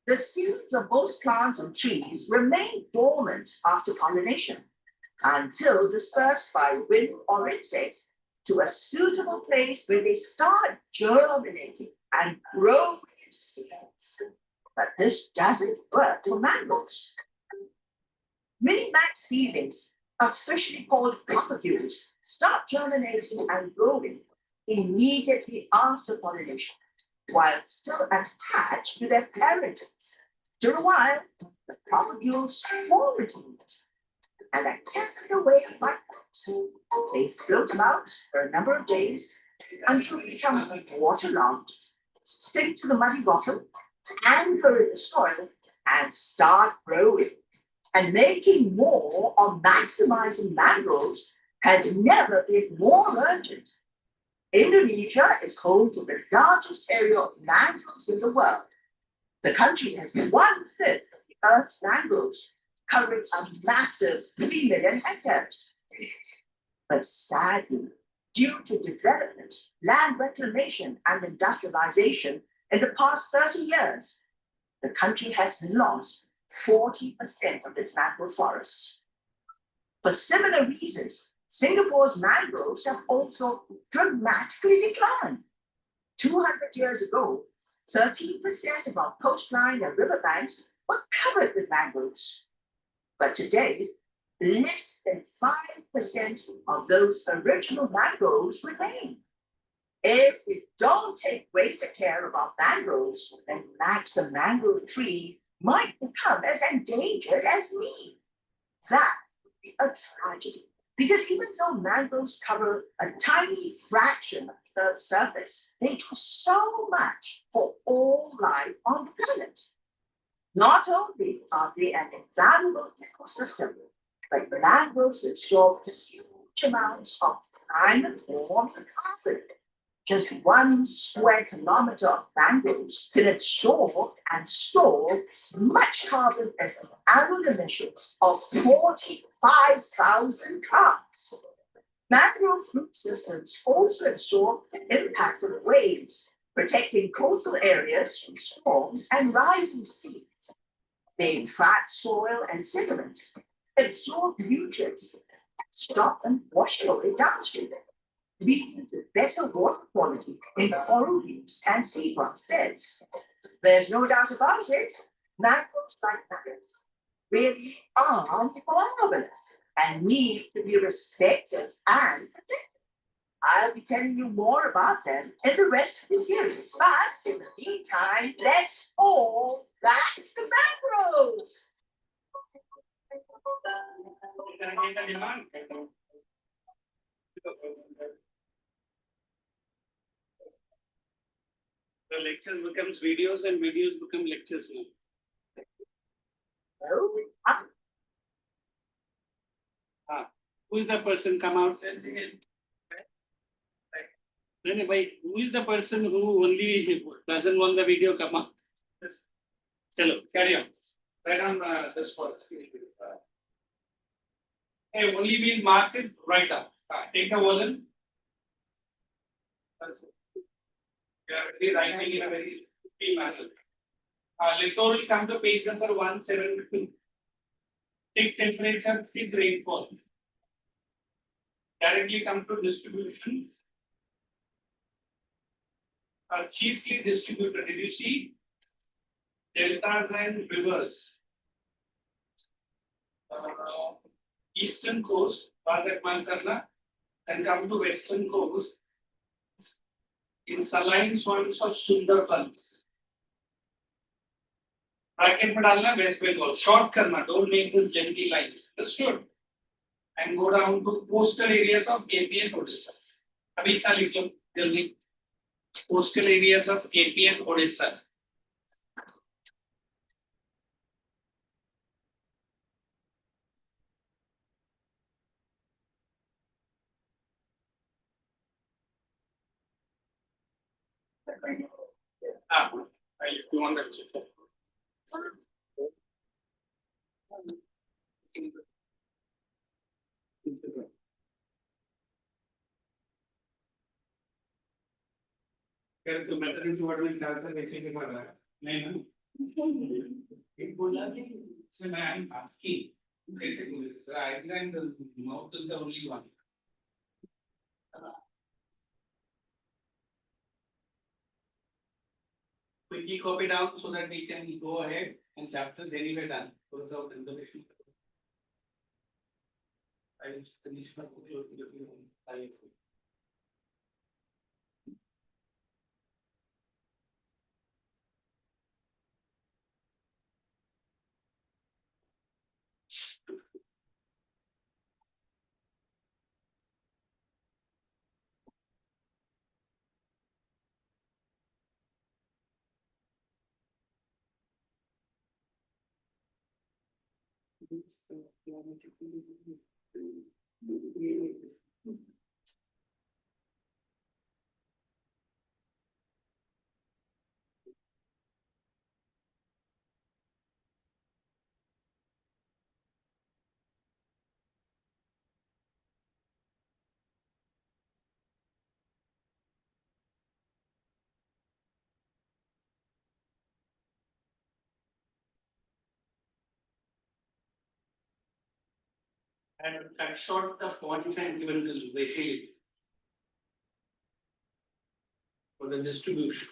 The seeds of most plants and trees remain dormant after pollination until dispersed by wind or insects to a suitable place where they start germinating and growing into seeds. But this doesn't work for mangroves. Mini-Max seedlings, officially called propagules, start germinating and growing immediately after pollination, while still attached to their parents. After a while, the propagules fall into roots and are carried away by roots. They float about for a number of days until they become waterlogged, sink to the muddy bottom, anchor in the soil, and start growing. And making more or maximizing mangroves has never been more urgent. Indonesia is home to the largest area of mangroves in the world. The country has 1/5 of the Earth's mangroves, covering a massive 3 million hectares. But sadly, due to development, land reclamation, and industrialization in the past 30 years, the country has lost 40% of its mangrove forests. For similar reasons, Singapore's mangroves have also dramatically declined. 200 years ago, 13% of our coastline and riverbanks were covered with mangroves. But today, less than 5% of those original mangroves remain. If we don't take greater care of our mangroves, then Max the mangrove tree might become as endangered as me. That would be a tragedy. Because even though mangroves cover a tiny fraction of the Earth's surface, they do so much for all life on the planet. Not only are they an invaluable ecosystem, but mangroves absorb huge amounts of climate-warming carbon. Just 1 square kilometer of mangroves can absorb and store as much carbon as the annual emissions of 45,000 cars. Mangrove root systems also absorb the impact of waves, protecting coastal areas from storms and rising seas. They trap soil and sediment, absorb nutrients, stop them washing away downstream, leading to better water quality in coral reefs and seagrass beds. There's no doubt about it, mangroves like nuggets really are marvelous and need to be respected and protected. I'll be telling you more about them in the rest of the series, but in the meantime, let's all back to mangroves. The lectures becomes videos and videos become lectures now. Who is that person? Come out. Then who is the person who only doesn't want the video come up? Hello, carry on. Right on this first. Hey, only been marked it right up. Take the volume. You are already writing in a very speedy manner. Littoral come to page number 172. Fixed temperature, fixed rainfall. Directly come to distributions. Are chiefly distributed. Did you see? Deltas and rivers. Eastern coast, Bhagat Karna, and come to western coast in saline swamps of Sundarbans. Bracket में डालना West Bengal. Short करना, don't make this lengthy lines. Understood? And go down to coastal areas of AP and Odisha. अभी इतना लिख लो जल्दी. Coastal areas of AP and Odisha. You want that? तो mathematics word में क्या था कैसे के पढ़ रहा है नहीं ना एक बोला कि इसमें मैं आई आस्किंग कैसे बोले sir I line the mouth is the only one quickly copy down so that we can go ahead and chapters anyway done without introduction. I will finish my book. And cut short the points and given this ratio for the distribution.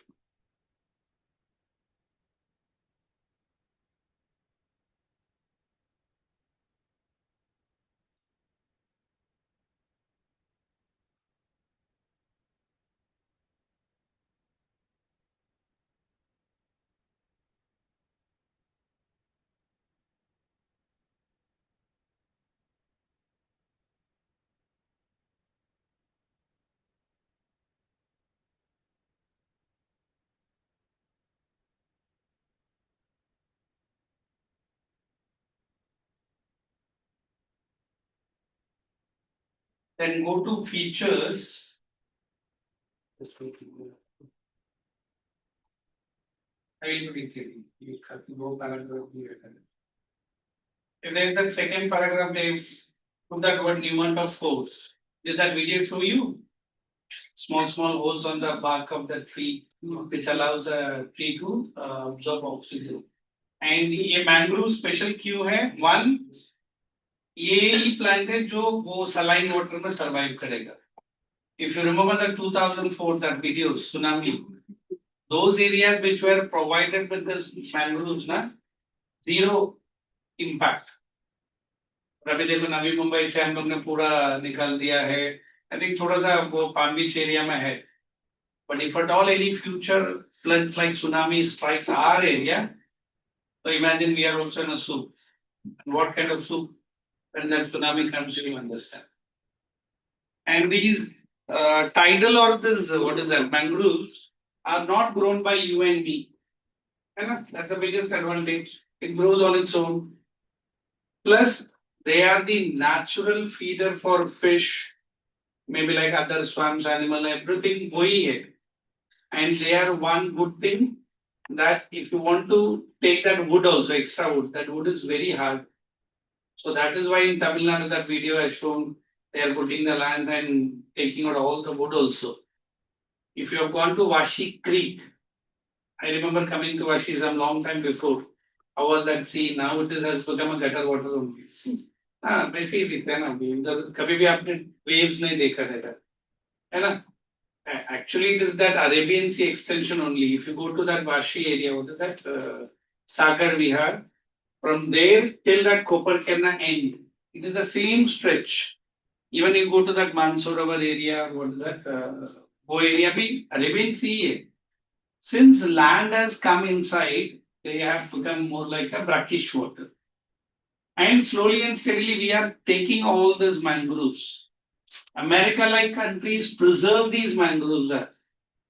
Then go to features. I will be kidding. You have to go paragraph here. If there is that second paragraph, they put that word nument of force. Did that video show you? Small holes on the bark of the tree, which allows the tree to absorb oxygen. And ये mangrove special क्यों है? One, ये plant है जो वो saline water में survive करेगा. If you remember the 2004 that video tsunami, those areas which were provided with this mangroves na zero impact. अभी देखो नवी मुंबई से हम लोग ने पूरा निकाल दिया है. I think थोड़ा सा वो Palm Beach area में है. But if at all any future floods like tsunami strikes our area, so imagine we are also in a soup. What kind of soup? When that tsunami comes, you understand. And these tidal or this what is that mangroves are not grown by you and me. That's the biggest advantage. It grows on its own. Plus, they are the natural feeder for fish, maybe like other swamps, animal, everything वही है. And they are one good thing that if you want to take that wood also, extra wood, that wood is very hard. So that is why in Tamil Nadu that video has shown they are putting the lands and taking out all the wood also. If you have gone to Vashi Creek, I remember coming to Vashi some long time before. How was that sea? Now it has become a gutter water only. हाँ वैसे ही दिखता है ना अभी उधर कभी भी आपने waves नहीं देखा रहेगा है ना actually it is that Arabian Sea extension only if you go to that Vashi area what is that Sagar Vihar from there till that Koparkerna end it is the same stretch even you go to that Mansarovar area what is that वो area भी Arabian Sea है since land has come inside they have become more like a brackish water. And slowly and steadily, we are taking all these mangroves. America-like countries preserve these mangroves.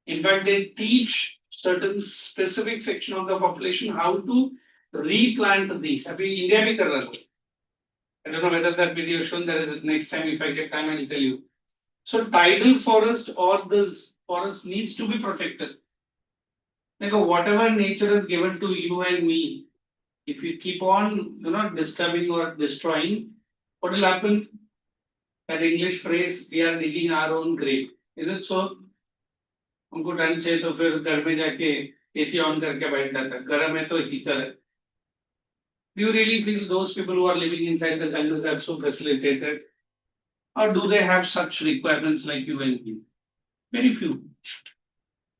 In fact, they teach certain specific section of the population how to replant these. अभी India भी कर रहा है. I don't know whether that video shown there is next time if I get time I'll tell you. So tidal forest or this forest needs to be protected. Like whatever nature has given to you and me, if you keep on, disturbing or destroying, what will happen? That English phrase, we are digging our own grave. Is it so? उनको ठंड से तो फिर घर में जाके AC on करके बैठ जाता है गर्म है तो हीटर है. Do you really feel those people who are living inside the jungles are so facilitated? Or do they have such requirements like you and me? Very few.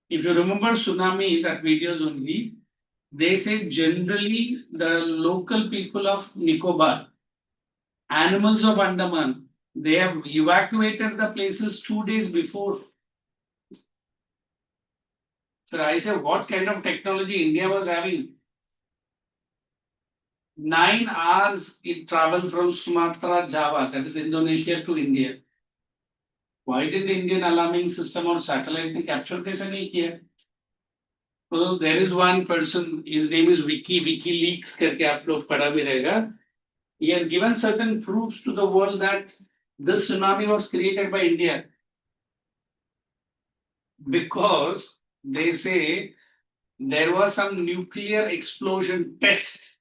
If you remember tsunami, that videos only, they say generally the local people of Nicobar, animals of Andaman, they have evacuated the places 2 days before. So I say, what kind of technology India was having? 9 hours it traveled from Sumatra, Java, that is Indonesia to India. Why did the Indian alarming system or satellite be captured this nahi kiya? So there is one person, his name is WikiLeaks करके आप लोग पढ़ा भी रहेगा. He has given certain proofs to the world that this tsunami was created by India. Because they say there was some nuclear explosion test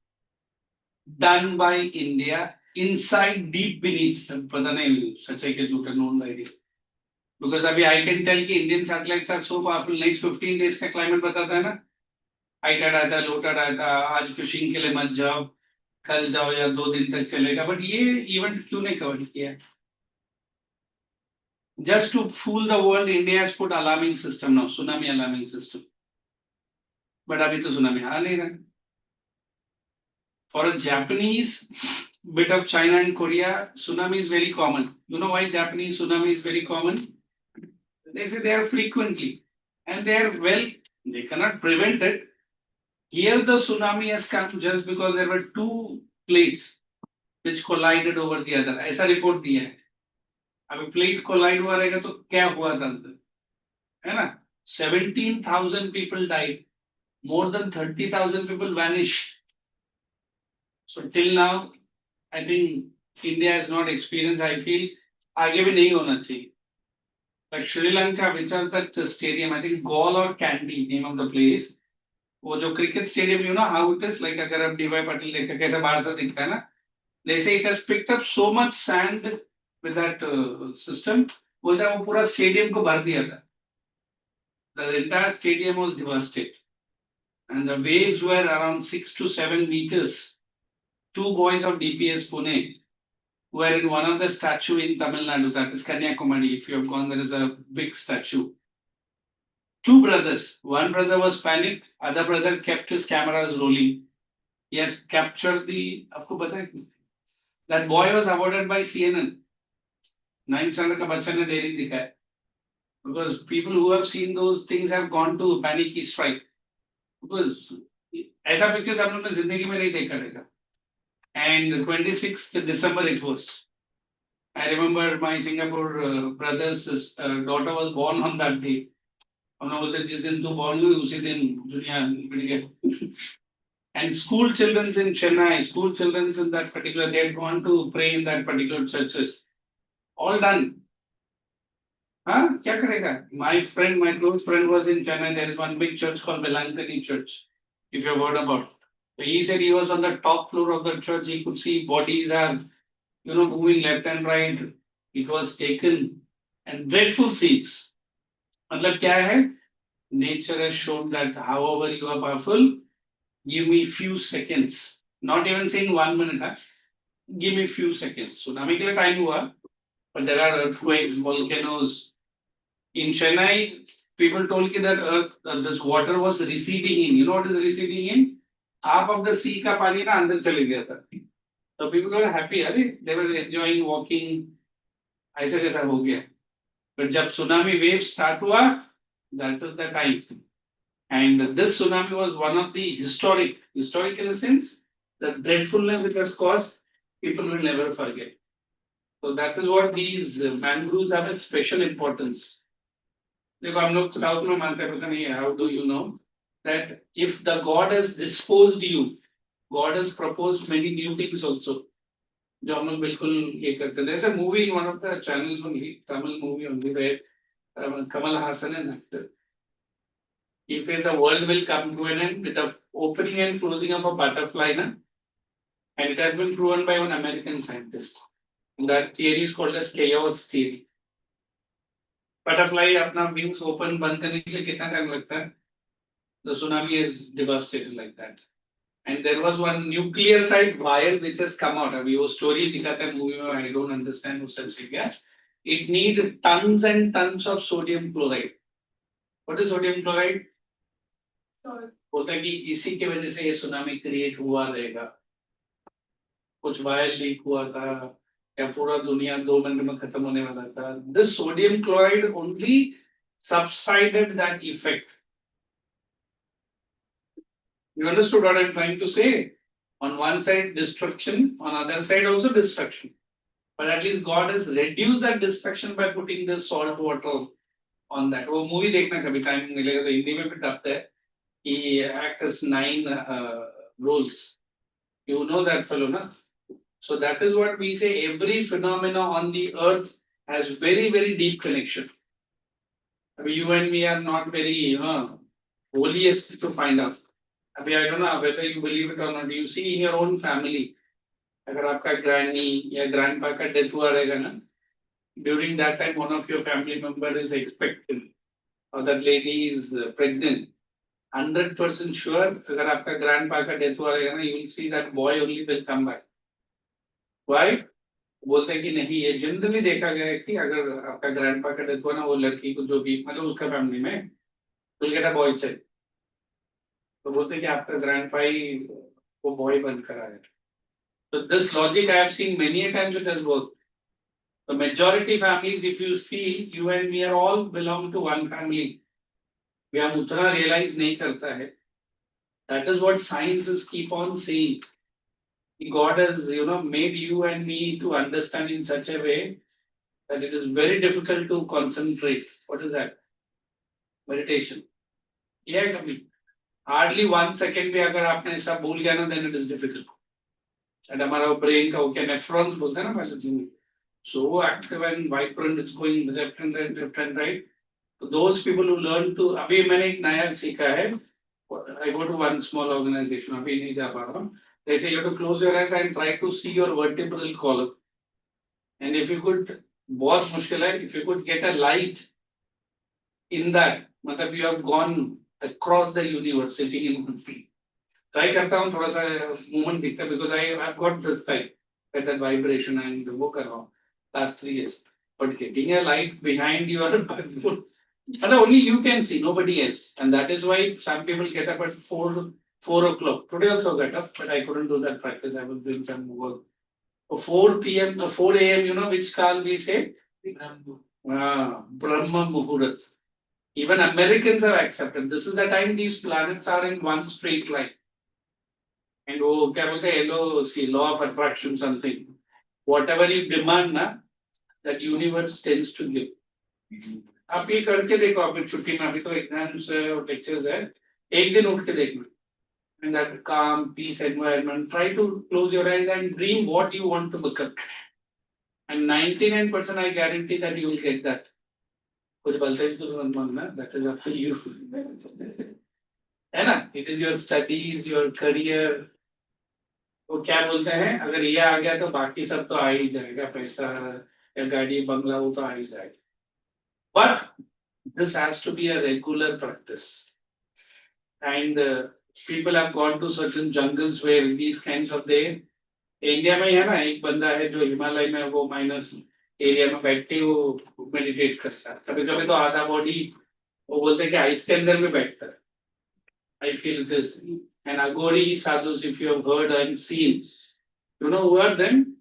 done by India inside deep beneath. पता नहीं सच है कि झूठा known by it. Because अभी I can tell कि Indian satellites are so powerful. Next 15 days का climate बताता है ना. हाई टाइड आता है लो टाइड आता है आज फिशिंग के लिए मत जाओ कल जाओ या 2 दिन तक चलेगा बट ये इवेंट क्यों नहीं कवर किया just to fool the world India has put alarming system now tsunami alarming system but अभी तो tsunami आ नहीं रहा for a Japanese bit of China and Korea tsunami is very common you know why Japanese tsunami is very common they are frequently and they are well they cannot prevent it. Here the tsunami has come just because there were 2 plates which collided over the other. ऐसा report दिया है. अभी plate collide हुआ रहेगा तो क्या हुआ था अंदर? है ना? 17,000 people died. More than 30,000 people vanished. So till now, I think India has not experienced. I feel आगे भी नहीं होना चाहिए. Like Sri Lanka, which are that stadium, I think Gaul or Kandy, name of the place. वो जो cricket stadium you know how it is like अगर आप D Y Patil देखा कैसे बाहर से दिखता है ना जैसे it has picked up so much sand with that system बोलता है वो पूरा स्टेडियम को भर दिया था the entire stadium was devastated and the waves were around 6 to 7 meters. 2 boys of DPS Pune were in one of the statue in Tamil Nadu that is Kanyakumari if you have gone there is a big statue. 2 brothers. One brother was panicked. Other brother kept his cameras rolling. He has captured the. आपको पता है that boy was awarded by CNN. 9 साल का बच्चा ने daring दिखा है. Because people who have seen those things have gone to panicky strike. Because ऐसा pictures हम लोग ने जिंदगी में नहीं देखा रहेगा. And 26th December it was. I remember my Singapore brother's daughter was born on that day. जिस दिन तू born हुई उसी दिन दुनिया बिगड़ गया and school children in Chennai school children in that particular they had gone to pray in that particular churches all done हाँ क्या करेगा? My friend, my close friend was in Chennai. There is one big church called Velankani Church. If you have heard about. So he said he was on the top floor of the church. He could see bodies are, moving left and right. It was taken and dreadful scenes. मतलब क्या है? Nature has shown that however you are powerful, give me few seconds. Not even saying 1 minute. Huh? Give me few seconds. Tsunami के लिए time हुआ, but there are earthquakes, volcanoes. In Chennai, people told me that this water was receding in. You know what is receding in? Half of the sea का पानी ना अंदर चले गया था. So people were happy, अरे they were enjoying walking. ऐसे कैसा हो गया? But जब tsunami wave start हुआ, that was the time. And this tsunami was one of the historic in the sense, the dreadfulness it has caused, people will never forget. So that is what these mangroves have a special importance. देखो हम लोग south में मानते हैं पता नहीं how do you know that if the God has disposed you, God has proposed many new things also. जो हम लोग बिल्कुल ये करते थे. There's a movie in one of the channels only, Tamil movie only, where Kamal Hassan is actor. If the world will come to an end with the opening and closing of a butterfly, na? And it has been proven by one American scientist. And that theory is called as chaos theory. Butterfly अपना wings open बंद करने के लिए कितना time लगता है? The tsunami is devastated like that. And there was one nuclear type wire which has come out. अभी वो story दिखाता है movie में, I don't understand who such है. It need tons and tons of sodium chloride. What is sodium chloride? बोलता है कि इसी के वजह से ये सुनामी क्रिएट हुआ रहेगा. कुछ वायर लीक हुआ था या पूरा दुनिया 2 मिनट में खत्म होने वाला था. This sodium chloride only subsided that effect. You understood what I'm trying to say? On one side destruction, on other side also destruction. But at least God has reduced that destruction by putting this salt water on that. वो movie देखना कभी time मिलेगा तो हिंदी में भी डबता है. He acts as 9 roles. You know that fellow, na? So that is what we say. Every phenomena on the earth has very, very deep connection. I mean, you and me are not very, holiest to find out. I mean, I don't know whether you believe it or not. You see in your own family, अगर आपका granny या grandpa का death हुआ रहेगा ना, during that time one of your family member is expectant or that lady is pregnant. 100% sure अगर आपका grandpa का death हुआ रहेगा ना, you will see that boy only will come back. Why? बोलते हैं कि नहीं, ये जनरली देखा गया है कि अगर आपका ग्रैंडपा का डेथ हुआ ना, वो लड़की को जो भी मतलब उसका फैमिली में will get a boy child. तो बोलते हैं कि आपका ग्रैंडपा ही वो बॉय बनकर आया. So this logic I have seen many a times it has worked. The majority families, if you feel, you and me are all belong to one family. We हम उतना realize नहीं करता है. That is what sciences keep on saying. God has, made you and me to understand in such a way that it is very difficult to concentrate. What is that? Meditation. Yeah, कभी. Hardly 1 second भी अगर आपने ऐसा भूल गया ना, then it is difficult. And हमारा brain का वो क्या nephrons बोलते हैं ना biology में. So active and vibrant, it's going left and right, left and right. So those people who learn to, अभी मैंने एक नया सीखा है. I go to one small organization. अभी नहीं जा पा रहा हूँ. They say you have to close your eyes and try to see your vertebral column. And if you could, बहुत मुश्किल है, if you could get a light in that, मतलब you have gone across the universe sitting in one feet. Try करता हूँ थोड़ा सा movement दिखता है because I've got this type, that vibration and वो कर रहा हूँ last 3 years. But getting a light behind your foot, and only you can see, nobody else. And that is why some people get up at 4 o'clock. Today also got up, but I couldn't do that practice. I was doing some work. 4 p.m., 4 a.m., which call we say? Brahma Muhurat. Even Americans have accepted. This is the time these planets are in one straight line. And oh, क्या बोलते हैं, LOC, law of attraction something. Whatever you demand, na, that universe tends to give. आप ये करके देखो, अभी छुट्टी में अभी तो एग्जाम्स और लेक्चर्स है, एक दिन उठ के देखना. In that calm, peace environment, try to close your eyes and dream what you want to become. And 99% I guarantee that you will get that. कुछ voltage तो मत मानना, that is up to you. है ना? It is your studies, your career. वो क्या बोलते हैं, अगर ये आ गया तो बाकी सब तो आ ही जाएगा, पैसा या गाड़ी बंगला वो तो आ ही जाएगा. But this has to be a regular practice. And people have gone to certain jungles where these kinds of they India में है ना, एक बंदा है जो हिमालय में वो माइनस एरिया में बैठ के वो मेडिटेट करता है. कभी कभी तो आधा बॉडी वो बोलते हैं कि आइस के अंदर में बैठता है. I feel this. And Agori sadhus, if you have heard and seen, you know who are them?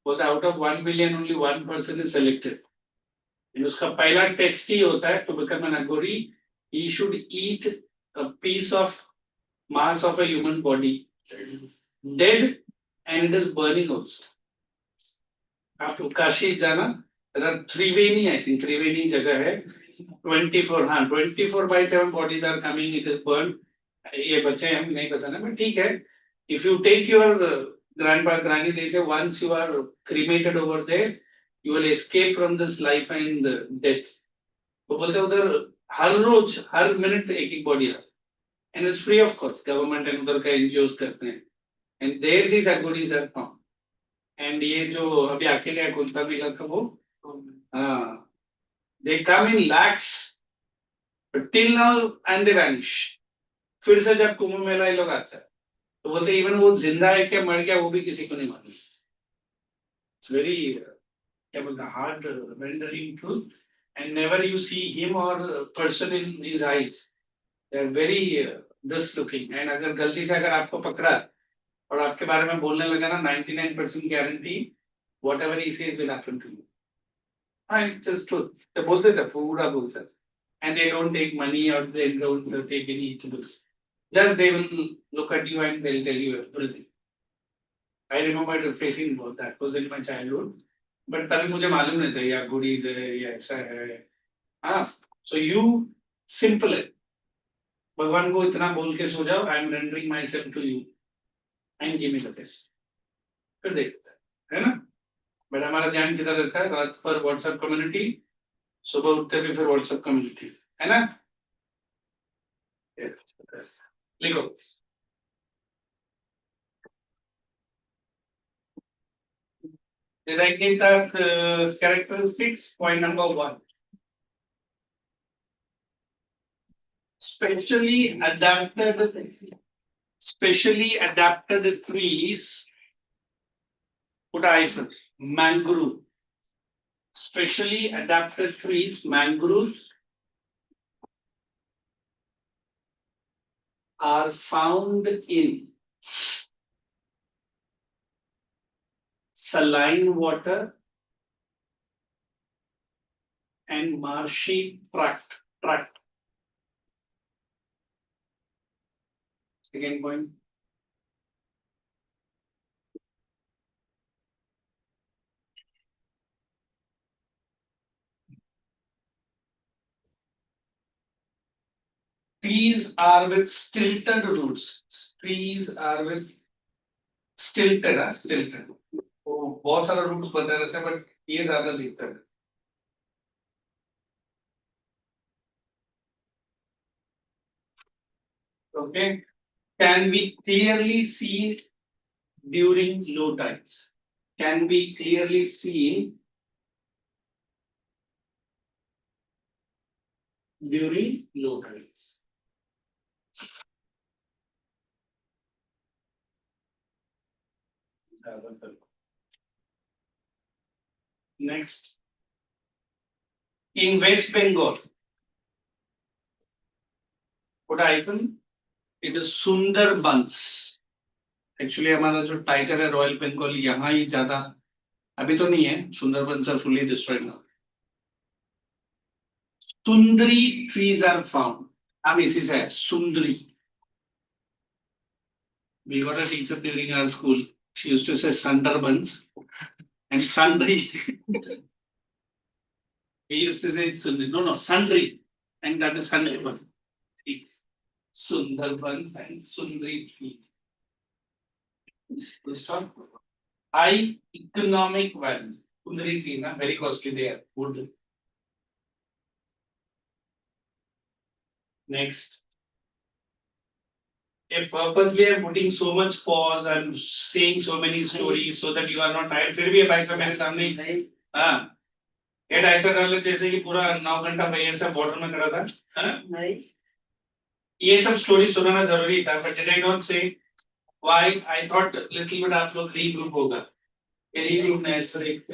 Was out of 1 million, only one person is selected. And उसका पहला टेस्ट ही होता है to become an Agori. He should eat a piece of mass of a human body, dead, and it is burning also. आप काशी जाना, त्रिवेणी, I think त्रिवेणी जगह है. 24, हाँ 24/7 bodies are coming, it is burned. ये बच्चे हम नहीं पता ना, but ठीक है. If you take your grandpa granny, they say once you are cremated over there, you will escape from this life and death. तो बोलते उधर हर रोज हर मिनट एक एक बॉडी है, and it's free of course. Government and उधर का NGOs करते हैं, and there these agories are found. And ये जो अभी अकेले कुंता मिला था वो, हाँ, they come in lakhs, but till now and they vanish. फिर से जब कुंभ मेला ये लोग आता है तो बोलते इवन वो जिंदा है क्या मर गया वो भी किसी को नहीं मालूम. It's very क्या बोलते हैं hard rendering truth, and never you see him or a person in his eyes. They are very this looking. And अगर गलती से अगर आपको पकड़ा और आपके बारे में बोलने लगा ना, 99% guarantee whatever he says will happen to you. It's just truth. they बोलते थे पूरा बोलते थे, and they don't take money or they don't take any interest. Just they will look at you and they'll tell you everything. I remember facing both that was in my childhood, but तभी मुझे मालूम नहीं था ये goodies है ये ऐसा है. हाँ, so you simple है, भगवान को इतना बोल के सो जाओ, I am rendering myself to you and give me the best. फिर देखते है ना. बट हमारा ध्यान किधर रहता है, रात पर व्हाट्सएप कम्युनिटी, सुबह उठते भी फिर व्हाट्सएप कम्युनिटी, है ना. लिखो. Did I give that characteristics? Point number 1. Specially adapted trees. Put hyphen. Mangrove. Specially adapted trees, mangroves, are found in saline water and marshy tract. Second point. Trees are with stilted roots. Trees are with stilted. वो बहुत सारा roots बता रहते हैं, but ये ज्यादा दिखता है. Okay, can be clearly seen during low tides. Can be clearly seen during low tides. Next, in West Bengal, what icon? It is Sundarbans. Actually, हमारा जो टाइगर है रॉयल बंगाल यहाँ ही ज्यादा अभी तो नहीं है. Sundarbans are fully destroyed now. Sundari trees are found. अब इसी से है Sundari. We got a teacher during our school. She used to say Sundarbans and Sundari. We used to say Sundari. No, Sundari, and that is Sundarban. Sundarbans and Sundari tree. This one, high economic value. Sundari trees are very costly. They are wood. Next. If purposely I'm putting so much pause and saying so many stories so that you are not tired, फिर भी ये भाई साहब मेरे सामने हाँ head ऐसा कर ले जैसे कि पूरा 9 घंटा भैया से बॉर्डर में खड़ा था हाँ ये सब स्टोरी सुनाना जरूरी था but did I not say why I thought little bit आप लोग रीग्रुप होगा ये रीग्रुप नहीं ऐसा एक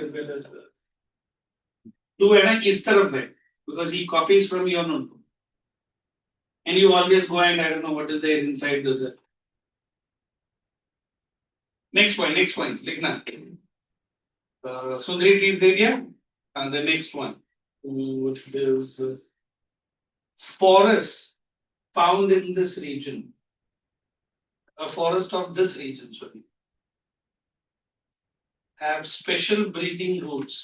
तू है ना इस तरफ है because he copies from your notebook and you always go and I don't know what is there inside the next point लिखना Sundari trees area and the next one what is forest found in this region a forest of this region sorry have special breathing roots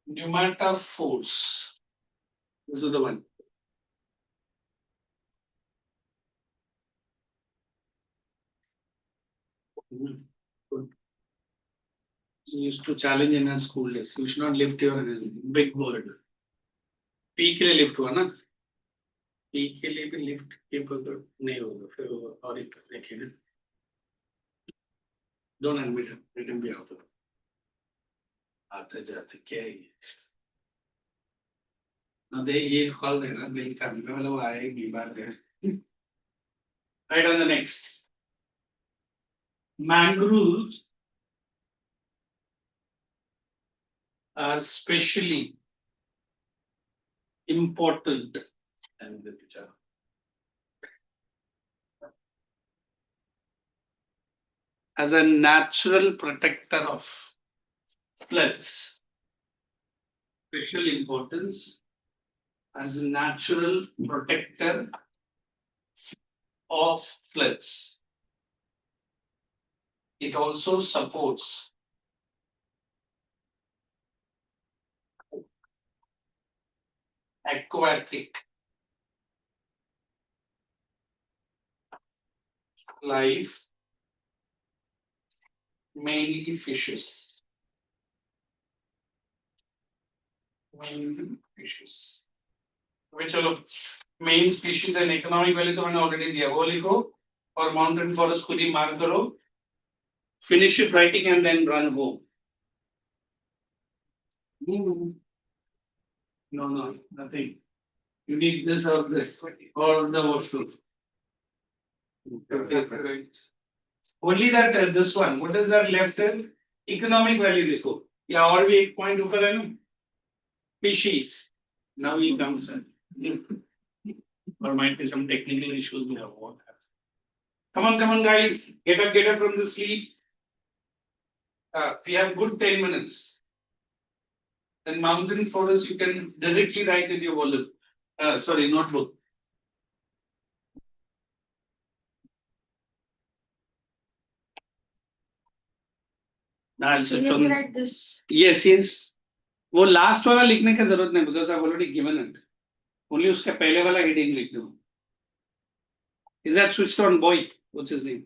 pneumatophores this is the one Good. We used to challenge in our school days you should not lift your big board P के लिए lift हुआ ना P के लिए भी lift के बगैर नहीं होगा फिर वो और एक देखेंगे don't admit him let him be out आते जाते क्या है ना दे ये कॉल देना बिल का मतलब वो आएगी बार बार right on the next mangroves are specially important and the picture as a natural protector of floods special importance as a natural protector of floods it also supports aquatic life mainly fishes which are main species and economic value तो मैंने already दिया वो लिखो और mountain forest खुद ही mark करो finish it writing and then run home no nothing you need this or this or the washroom only that this one what is that left in economic value लिखो या और भी एक point ऊपर है ना species now he comes in or might be some technical issues we have what come on guys get up from the sleep we have good 10 minutes then mountain forest you can directly write in your volume sorry notebook now I'll sit on write this yes वो last वाला लिखने की जरूरत नहीं because I've already given it only उसके पहले वाला heading लिख दो is that switched on boy what's his name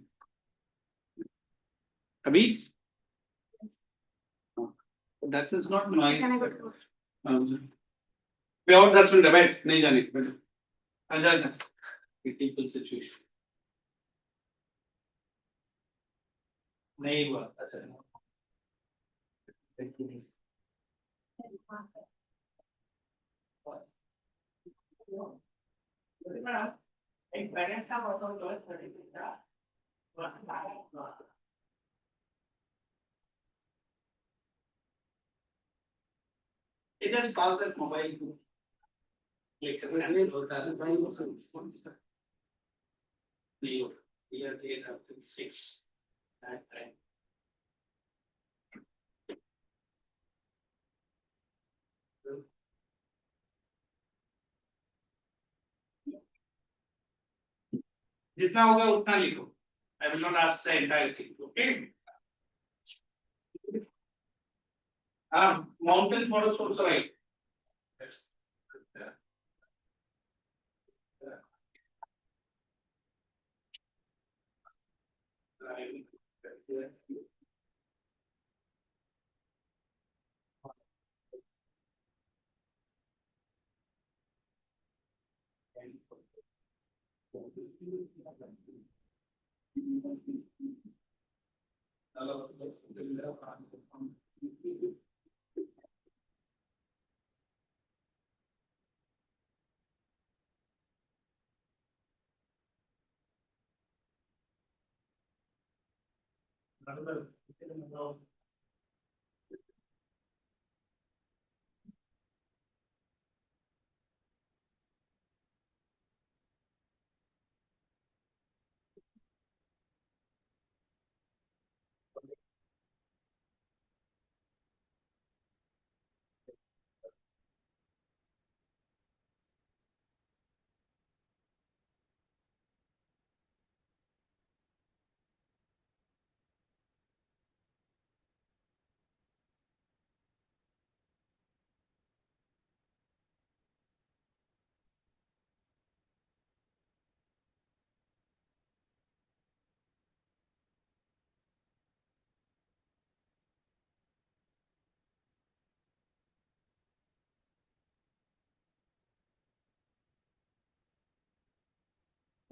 अभी that is not my can I go to work? पे और 10 मिनट है बैठ नहीं जाने बैठो आजा critical situation नहीं हुआ अच्छा एक पेरेंट्स का मौसम तो it just calls that mobile to lecture and it होता है भाई वो सब नहीं होता year 6 that time जितना होगा उतना लिखो I will not ask the entire thing okay mountain forest also right Can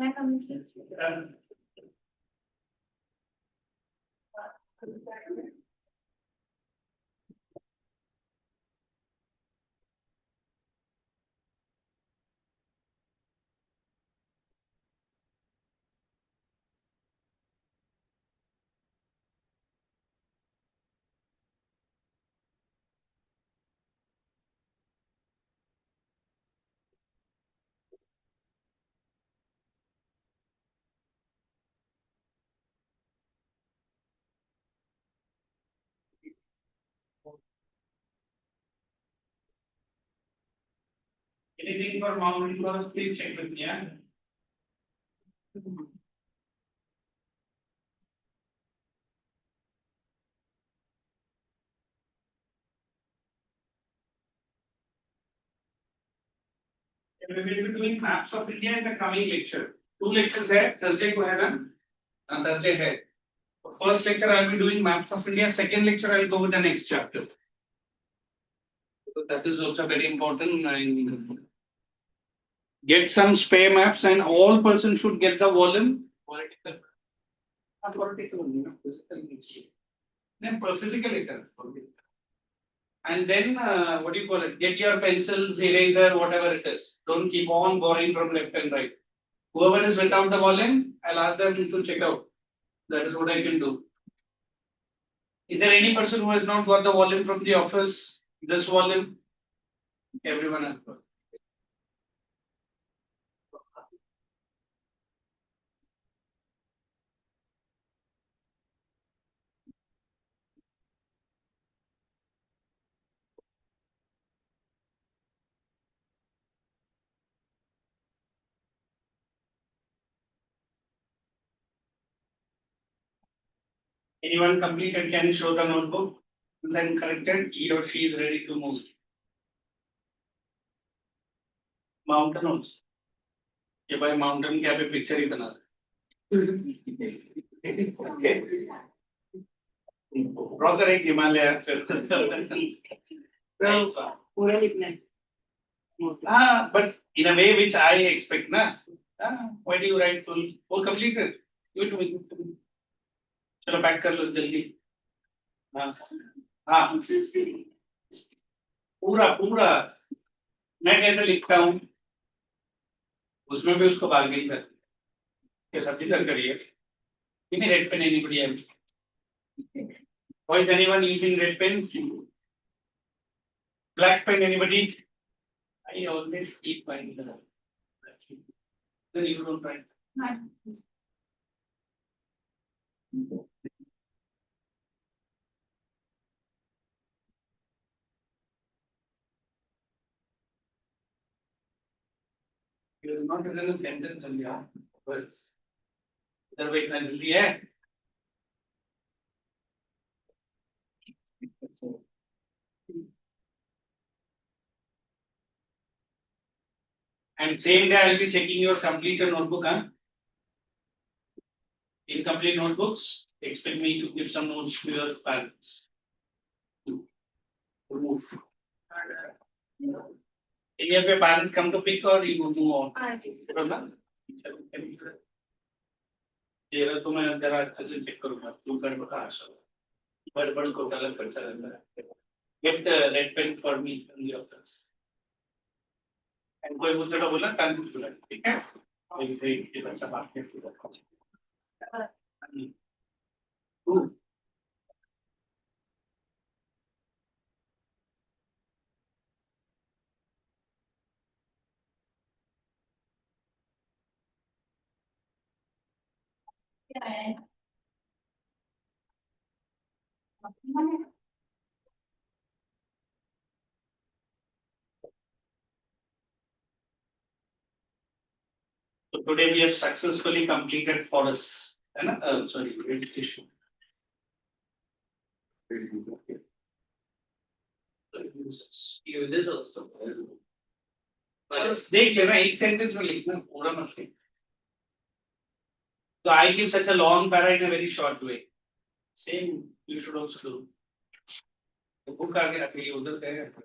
I come and sit? Anything for mountain forest, please check with me, yeah? We will be doing maps of India in the coming lecture. 2 lectures है, Thursday को है ना? Thursday है. First lecture I will be doing maps of India. Second lecture I will go with the next chapter. So that is also very important. And get some spare maps, and all persons should get the volume. Political. Not political only, no, physical. Then physical itself. And then what do you call it? Get your pencils, eraser, whatever it is. Don't keep on borrowing from left and right. Whoever is without the volume, I'll ask them to check out. That is what I can do. Is there any person who has not got the volume from the office? This volume? Everyone has got. Anyone completed can show the notebook. Then corrected, he or she is ready to move. Mountain also. ये भाई mountain के अभी picture ही बना Draw correct Himalaya. पूरा लिखना है But in a way which I expect, na. Why do you write full? वो complete कर. Do it with. चलो पैक कर लो जल्दी. हाँ. पूरा पूरा. मैं कैसे लिखता हूँ? उसमें भी उसको बार्गेन कर. ये सब जिधर करिए. Give me red pen, anybody else? Why is anyone using red pen? Black pen, anybody? I always keep mine. Then you don't write. It is not written a sentence only, words. इधर देखना जल्दी है. And same day I will be checking your completed notebook, huh? Incomplete notebooks, expect me to give some notes to your parents. Remove. Any of your parents come to pick or you move on? Remember? तेरा तो मैं जरा अच्छे से check करूंगा तू कर बता बड़बड़ को गलत करता रहता है get the red pen for me on the office and कोई मुझे तो बोला कल कुछ बोला ठीक है ये बच्चा बात करते So today we have successfully completed forest, sorry, vegetation. देख लेना एक सेंटेंस में लिखना पूरा मत लिख So I give such a long para in a very short way. Same you should also do. तो बुक आगे रखिए उधर कहेगा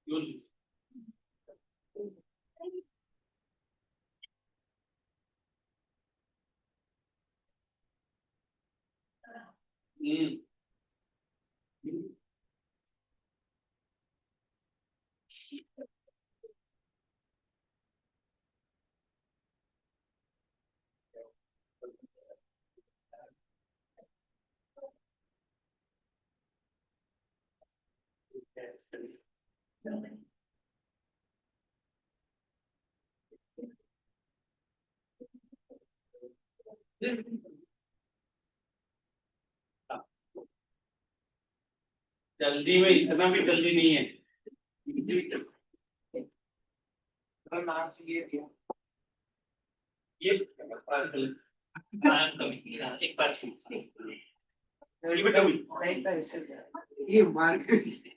यूज जल्दी में इतना भी जल्दी नहीं है ये एक बात ये मार्केट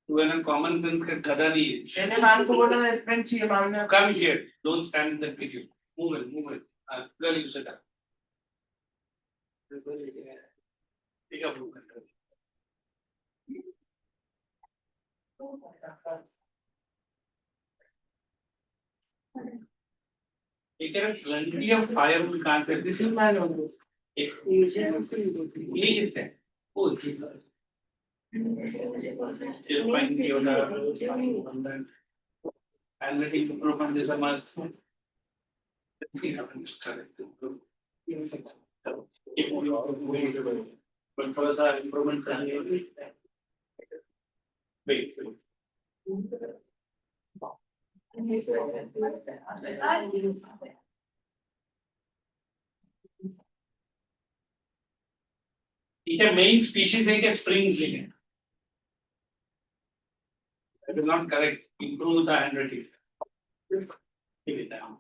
तू है ना कॉमन सेंस का गधा नहीं है मैंने मैम को बोला मैं फ्रेंड्स ये मैम ने come here don't stand in that video move it girl you sit down take a blue color you can have plenty of firewood can't say this is my nose he is there oh Jesus you'll find the other and letting to prove on this a must let's see how it's correct if you are going to controls are improvements and wait ठीक है main species है कि springs लिखे that is not correct improve the handwriting take it down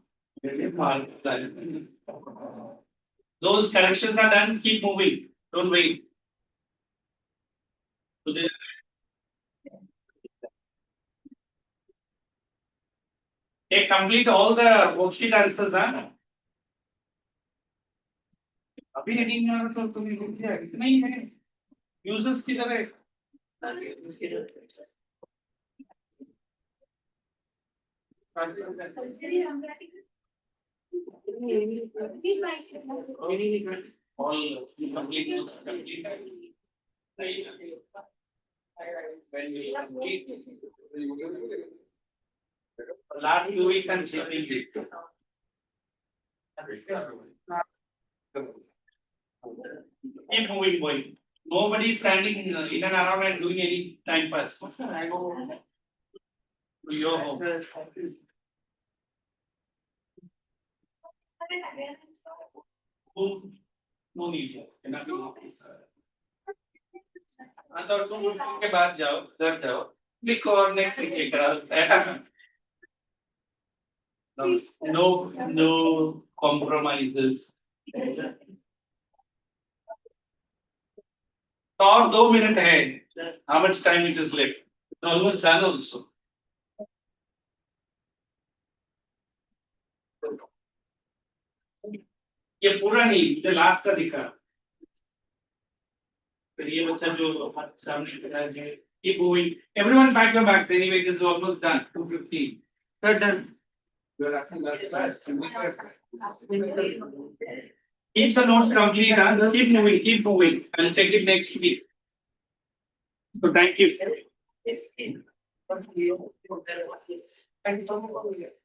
those corrections are done keep moving don't wait so they take complete all the worksheet answers huh? अभी reading में तो तुमने लिख दिया इतना ही है यूजर्स की तरह all complete when we complete last 2 weeks and something keep moving going nobody is standing in and around and doing any time pass I go to your home no need enough तो तुम के बाद जाओ घर जाओ लिखो और next लिखेगा no compromises और 2 मिनट है how much time it is left it's almost done also ये पूरा नहीं ये लास्ट का दिखा फिर ये बच्चा जो हमारे सामने खड़ा है, keep moving. Everyone pack your bags anyway. It is almost done. 2:15. Third done. You are acting like fast. Keep the notes complete. Huh? Keep moving. Keep moving. I'll check it next week. So thank you. Thank you.